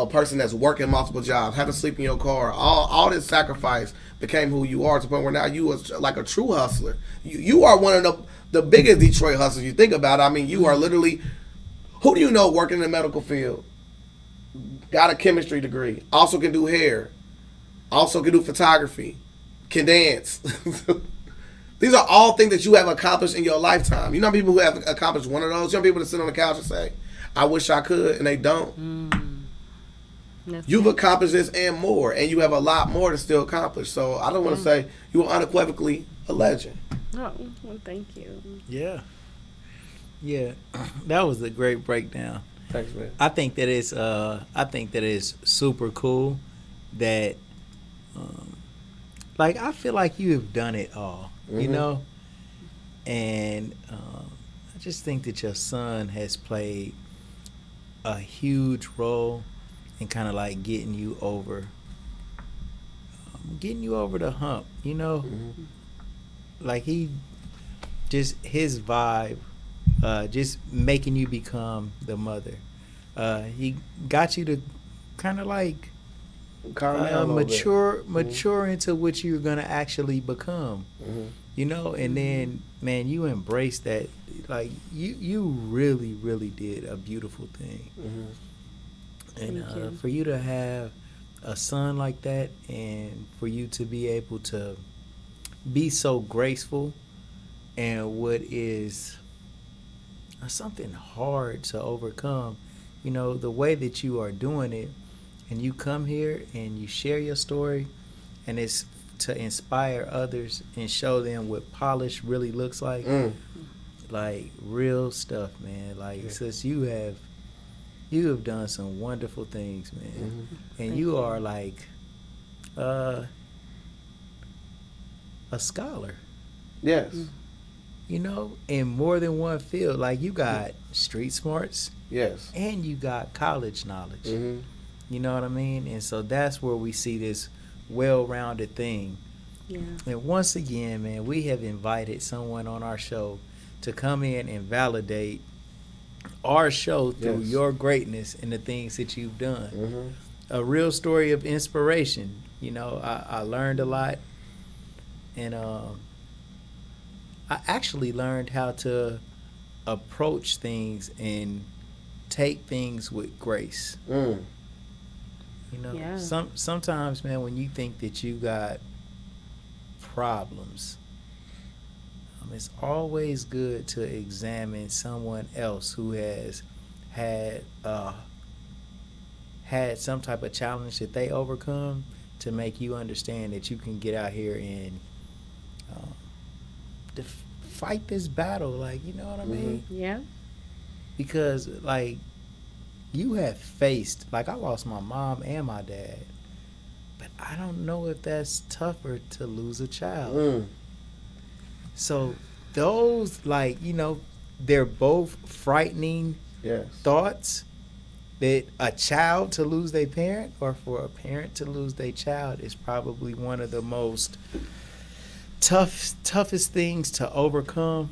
person that's working multiple jobs, having to sleep in your car, all this sacrifice became who you are to the point where now you are like a true hustler. You are one of the biggest Detroit hustlers you think about. I mean, you are literally, who do you know working in the medical field? Got a chemistry degree, also can do hair, also can do photography, can dance. These are all things that you have accomplished in your lifetime. You know people who have accomplished one of those? You know people that sit on the couch and say, I wish I could, and they don't. You've accomplished this and more, and you have a lot more to still accomplish. So I don't want to say you are unequivocally a legend. Oh, well, thank you. Yeah. Yeah. That was a great breakdown. Thanks, man. I think that it's super cool that like, I feel like you have done it all. You know, and I just think that your son has played a huge role in kind of like getting you over the hump. You know, like his vibe, just making you become the mother. He got you to kind of like mature into what you're gonna actually become. You know, and then, man, you embrace that. Like, you really, really did a beautiful thing. And for you to have a son like that, and for you to be able to be so graceful and what is something hard to overcome. You know, the way that you are doing it, and you come here and you share your story, and it's to inspire others and show them what polish really looks like. Like real stuff, man. Like sis, you have done some wonderful things, man. And you are like a scholar. Yes. You know, in more than one field. Like you got street smarts. Yes. And you got college knowledge. You know what I mean? And so that's where we see this well-rounded thing. Yeah. And once again, man, we have invited someone on our show to come in and validate our show through your greatness and the things that you've done. A real story of inspiration. You know, I learned a lot, and I actually learned how to approach things and take things with grace. You know, sometimes, man, when you think that you got problems, it's always good to examine someone else who has had some type of challenge that they overcome to make you understand that you can get out here and fight this battle. Like, you know what I mean? Yeah. Because, like, you have faced, like, I lost my mom and my dad, but I don't know if that's tougher to lose a child. So those, like, you know, they're both frightening thoughts. That a child to lose their parent, or for a parent to lose their child, is probably one of the most toughest things to overcome.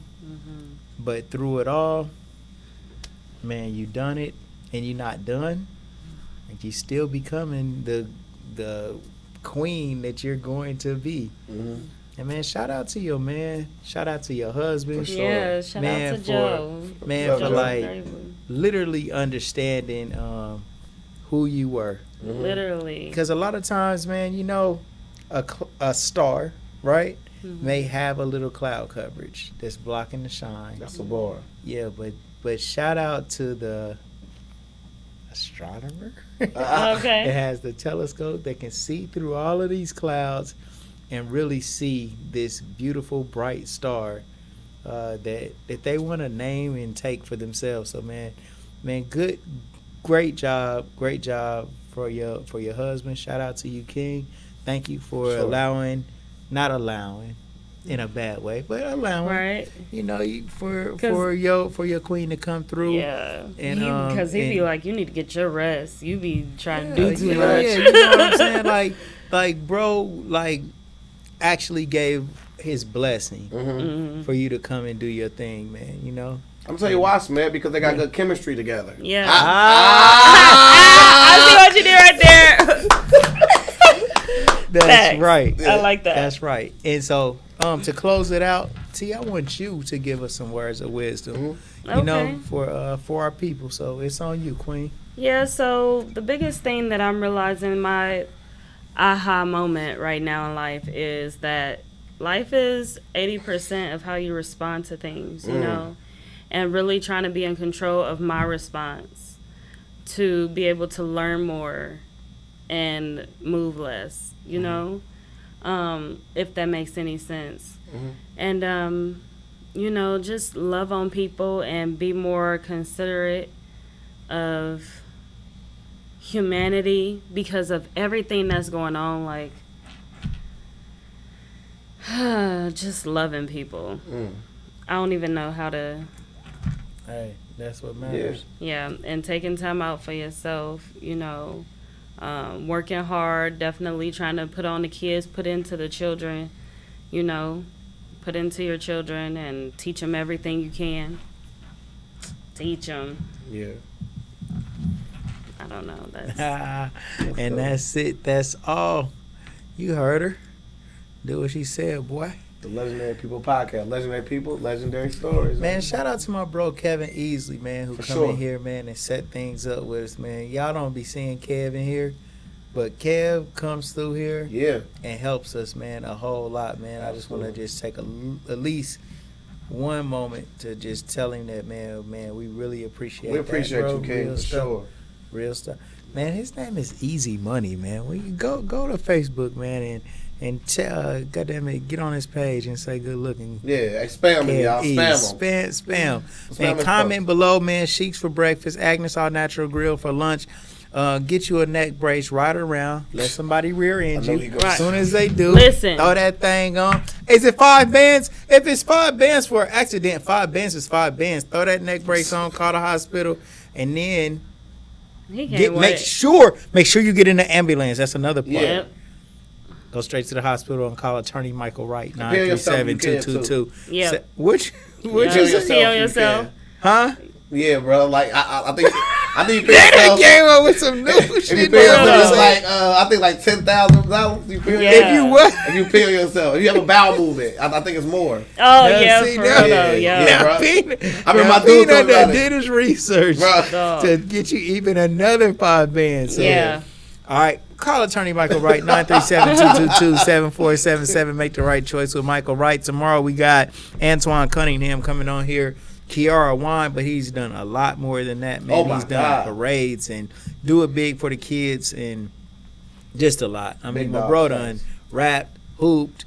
But through it all, man, you done it, and you're not done, and you still becoming the queen that you're going to be. And man, shout out to your man. Shout out to your husband. Yeah, shout out to Joe. Man, for like literally understanding who you were. Literally. Because a lot of times, man, you know, a star, right, may have a little cloud coverage that's blocking the shine. That's a bar. Yeah, but shout out to the astronomer. Okay. It has the telescope that can see through all of these clouds and really see this beautiful bright star that they want to name and take for themselves. So man, great job for your husband. Shout out to you, King. Thank you for not allowing in a bad way, but allowing, right? You know, for your queen to come through. Yeah, and because he'd be like, you need to get your rest. You be trying to do too much. Yeah, you know what I'm saying? Like bro, like actually gave his blessing for you to come and do your thing, man. You know. I'm tell you why, Smith, because they got good chemistry together. Yeah. I see what you did right there. That's Thanks. Right. I like that. That's right. And so, to close it out, T, I want you to give us some words of wisdom. You know, for our people. So it's on you, Queen. Yeah. So the biggest thing that I'm realizing, my aha moment right now in life, is that life is 80% of how you respond to things. You know. And really trying to be in control of my response to be able to learn more and move less, you know, if that makes any sense. And, you know, just love on people and be more considerate of humanity because of everything that's going on, like, just loving people. I don't even know how to... Hey, that's what matters. Yeah, and taking time out for yourself, you know, working hard, definitely trying to put on the kids, put into the children, you know, put into your children and teach them everything you can. Teach them. Yeah. I don't know. And that's it. That's all. You heard her. Do what she said, boy. The Legendary People Podcast. Legendary people, legendary stories. Man, shout out to my bro Kevin Easley, man, who come in here, man, and set things up with us, man. Y'all don't be seeing Kev in here, but Kev comes through here and helps us, man, a whole lot, man. I just want to just take at least one moment to just tell him that, man, we really appreciate. We appreciate that, you, King, for sure. Real stuff, man. His name is Easy Money, man. We go to Facebook, man, and tell, goddamn it, get on his page and say good looking. Yeah, spam him, y'all. Spam. Man, comment below, man. Sheikhs for breakfast, Agnes All Natural Grill for lunch. Get you a neck brace right around. Let somebody rear end you. As soon as they do, listen, throw that thing on. Is it 5 bands? If it's 5 bands for an accident, 5 bands is 5 bands. Throw that neck brace on, call the hospital, and then make sure you get in the ambulance. That's another part. Yeah. Go straight to the hospital and call attorney Michael Wright, 937-222. Yeah. Which yourself. Huh? Yeah, bro. Like I think you pay They yourself. came up with some new shit. If you pay yourself, like I think like $10,000. You pay yourself. If you what? If you peel yourself, if you have a bowel movement, I think it's more. Oh Yeah, yeah, see, for now- real though, yeah. bro. I remember my dude told me about it. did his research Bro. to get you even another 5 bands. So, Yeah. All right. Call attorney Michael Wright, 937-222-7477. Make the right choice with Michael Wright. Tomorrow we got Antoine Cunningham coming on here. Kiara Wine, but he's done a lot more than that, man. Oh my He's done God. parades and do it big for the kids and just a lot. I mean, Big my dog bro face. done rapped, hooped,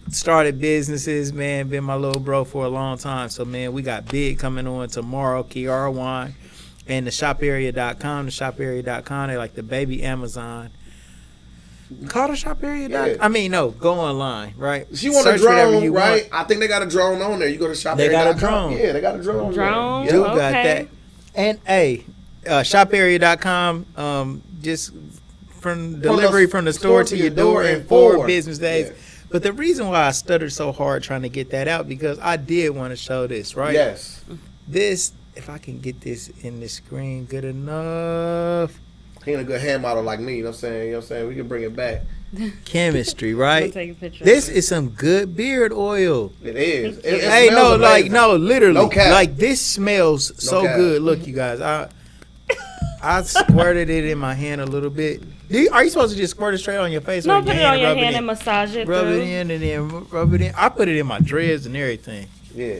started businesses, man. Been my little bro for a long time. So, man, we got big coming on tomorrow. Kiara Wine and the shoparea.com. The shoparea.com, they like the baby Amazon. Call the shoparea.com. Yeah. I mean, no, go online, right? She want a Search whatever drone, you right? want. I think they got a drone on there. You go to shop. They got a drone. Yeah, they got a drone. Drone? Dude Okay. got that. And shoparea.com, just from delivery from the store to your door in 4 business days. Yeah. But the reason why I stuttered so hard trying to get that out, because I did want to show this, right? Yes. This, if I can get this in the screen good enough. He ain't a good hand model like me. You know what I'm saying? We can bring it back. Chemistry, I'll right? take a picture. This is some good beard oil. It is. It Hey, smells no, like, amazing. no, literally. No cap. Like, this smells so cap. good. Look, you guys, I squirted it in my hand a little bit. Are you supposed to just squirt it straight on your face? No, or put it on your hand and massage it Rub through. it in and then rub it in. I put it in my dreads and everything. Yeah.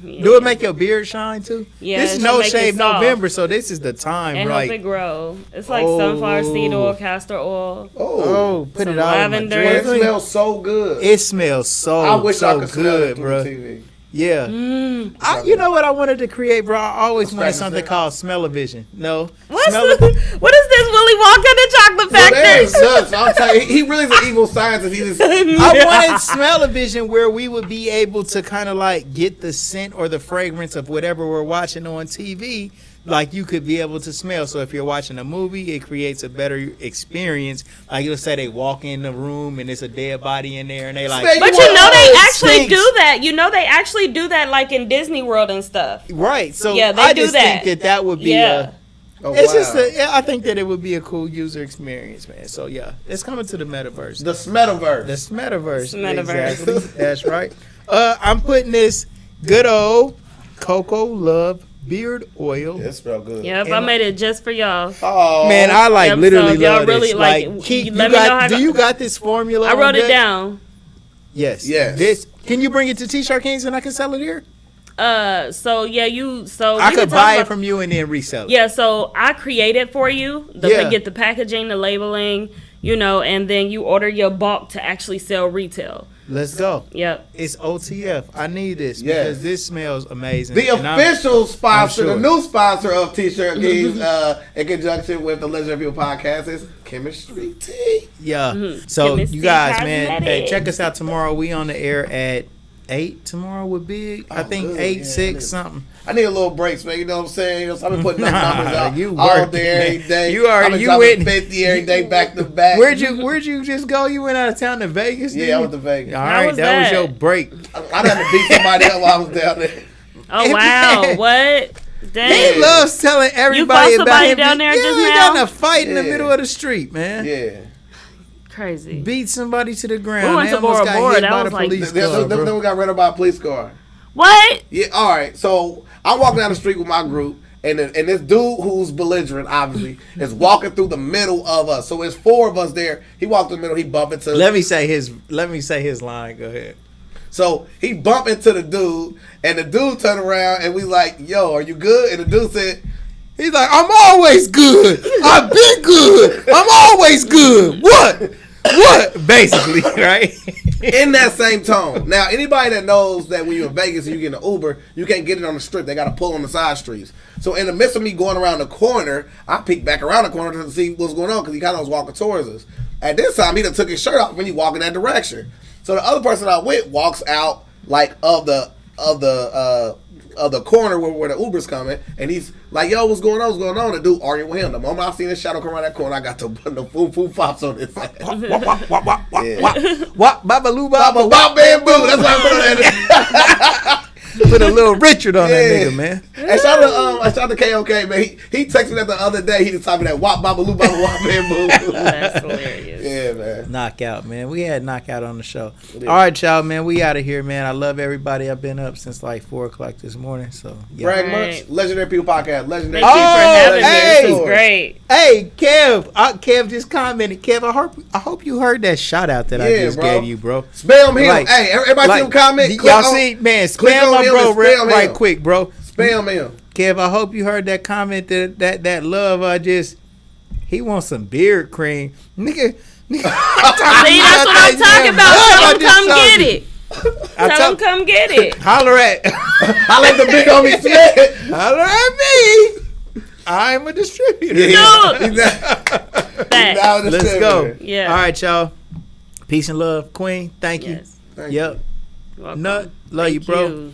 Yeah. Do it make your beard shine too? Yeah, This it is should No make it Shave soft. November, so this is the time, And right? help it grow. It's like sunflower seed oil, castor oil. Oh, put Some it all in my lavender. It dreads. smells so good. It smells so I wish I so could smell good, it through bro. the TV. Yeah. Mm. You know what I wanted to create, bro? I always wanted Scratch something it. called Smell-O-Vision. No. What is Smell-O- this Willy Wonka the Chocolate That is Factory? nuts. I'll tell you, he really is an evil scientist. He just I wanted Smell-O-Vision where we would be able to kind of like get the scent or the fragrance of whatever we're watching on TV. Like you could be able to smell. So if you're watching a movie, it creates a better experience. Like let's say they walk in the room and there's a dead body in there and they like, Smell But You you know want they all actually stinks. do that. You know they actually do that like in Disney World and stuff. right. So Yeah, they I do just that. think that would be Yeah. Oh, it's wow. just I think that it would be a cool user experience, man. So yeah, it's coming to the metaverse. the Smetaverse. The Smetaverse. Smetaverse. Exactly. That's right. I'm putting this good old Cocoa Love beard oil. It smells good. Yep, And I made it just for y'all. Oh Man, I like Yep, literally so y'all love really this. like Like, it. keep, You you let me know got, how do to- you got this formula? I wrote on it deck? down. Yes. Yes. This. Can you bring it to T-Shirt Kings and I can sell it here? So yeah, I could buy it from you and then resell it. Yeah, so I create it for you. Yeah. Get the packaging, the labeling, and then you order your bulk to actually sell retail. Let's go. Yep. It's OTF. I need this Yes. because this smells amazing. The And I'm- official sponsor, sure. the new sponsor of T-Shirt Kings, in conjunction with the Legendary People podcast, is Chemistry Tea. Yeah. Mm-hmm. So Chemist you guys, man, Cosmetics. hey, check us out tomorrow. We on the air at 8 tomorrow with Big. I think good. 8, Yeah, 6, something. I need a little breaks, man. You know what I'm saying? I've been putting those numbers out you all working, day, every man. day. You are- I've been you dropping went- 50 every day, back to back. Where'd you just go? You went out of town to Vegas? Yeah, I didn't went to you? Vegas. All How right, was that was that? your break. I had to beat somebody up while I was down there. Oh wow, what? Dang. He loves telling everybody fought about somebody him. down there yeah, just we now? got in a fight in the Yeah. middle of the street, man. Yeah. Crazy. Beat somebody to the ground. We went They to almost Bora got Bora. hit That by was the like- police Then car, bro. we got ran by a police car. What? Yeah, all right. So I'm walking down the street with my group, and this dude who's belligerent, obviously, is walking through the middle of us. So it's 4 of us there. He walked through the middle. He bumped into. Let me say his line. Go ahead. So he bumped into the dude, and the dude turned around, and we like, yo, are you good? And the dude said, He's like, I'm always good. I've been good. I'm always good. What? Basically, right? in that same tone. Now, anybody that knows that when you're in Vegas and you get an Uber, you can't get it on the strip. They got to pull on the side streets. So in the midst of me going around the corner, I peeked back around the corner to see what's going on because he kind of was walking towards us. At this time, he done took his shirt off when he walked in that direction. So the other person I with walks out like of the corner where the Uber's coming, and he's like, "Yo, what's going on? What's going on?" The dude arguing with him. The moment I seen his shadow come around that corner, I got the foo fops on his ass. Wop, babaloo, Baba, wop, bamboo. That's why I put on that. Put a little Richard on that nigga, man. And shout out to KOK, man. He texted me that the other day. He just told me that wop, babaloo, baba, wop, bamboo. That's hilarious. Yeah, man. Knockout, man. We had Knockout on the show. All right, y'all, man. We out of here, man. I love everybody. I've been up since like 4 o'clock this morning. So, yeah. Brag much. Legendary People Podcast. Legendary. Thank you for having me. hey. This was great. Hey, Kev just commented. Kev, I hope you heard that shout out that I just gave you, bro. Spam him. Like, hey, everybody see him comment. Y'all see, man, spam my bro right quick, bro. Spam him. Kev, I hope you heard that comment that love he wants some beard cream. Nigga. See, that's what I'm talking about. Tell him come get it. Tell him come get it. Holler at the big homie Smith. Holler at me. I'm a distributor. Let's go. Yeah. All right, y'all. Peace and love. Queen, thank you. Yes. Thank you. Yep. Nut, love you, bro.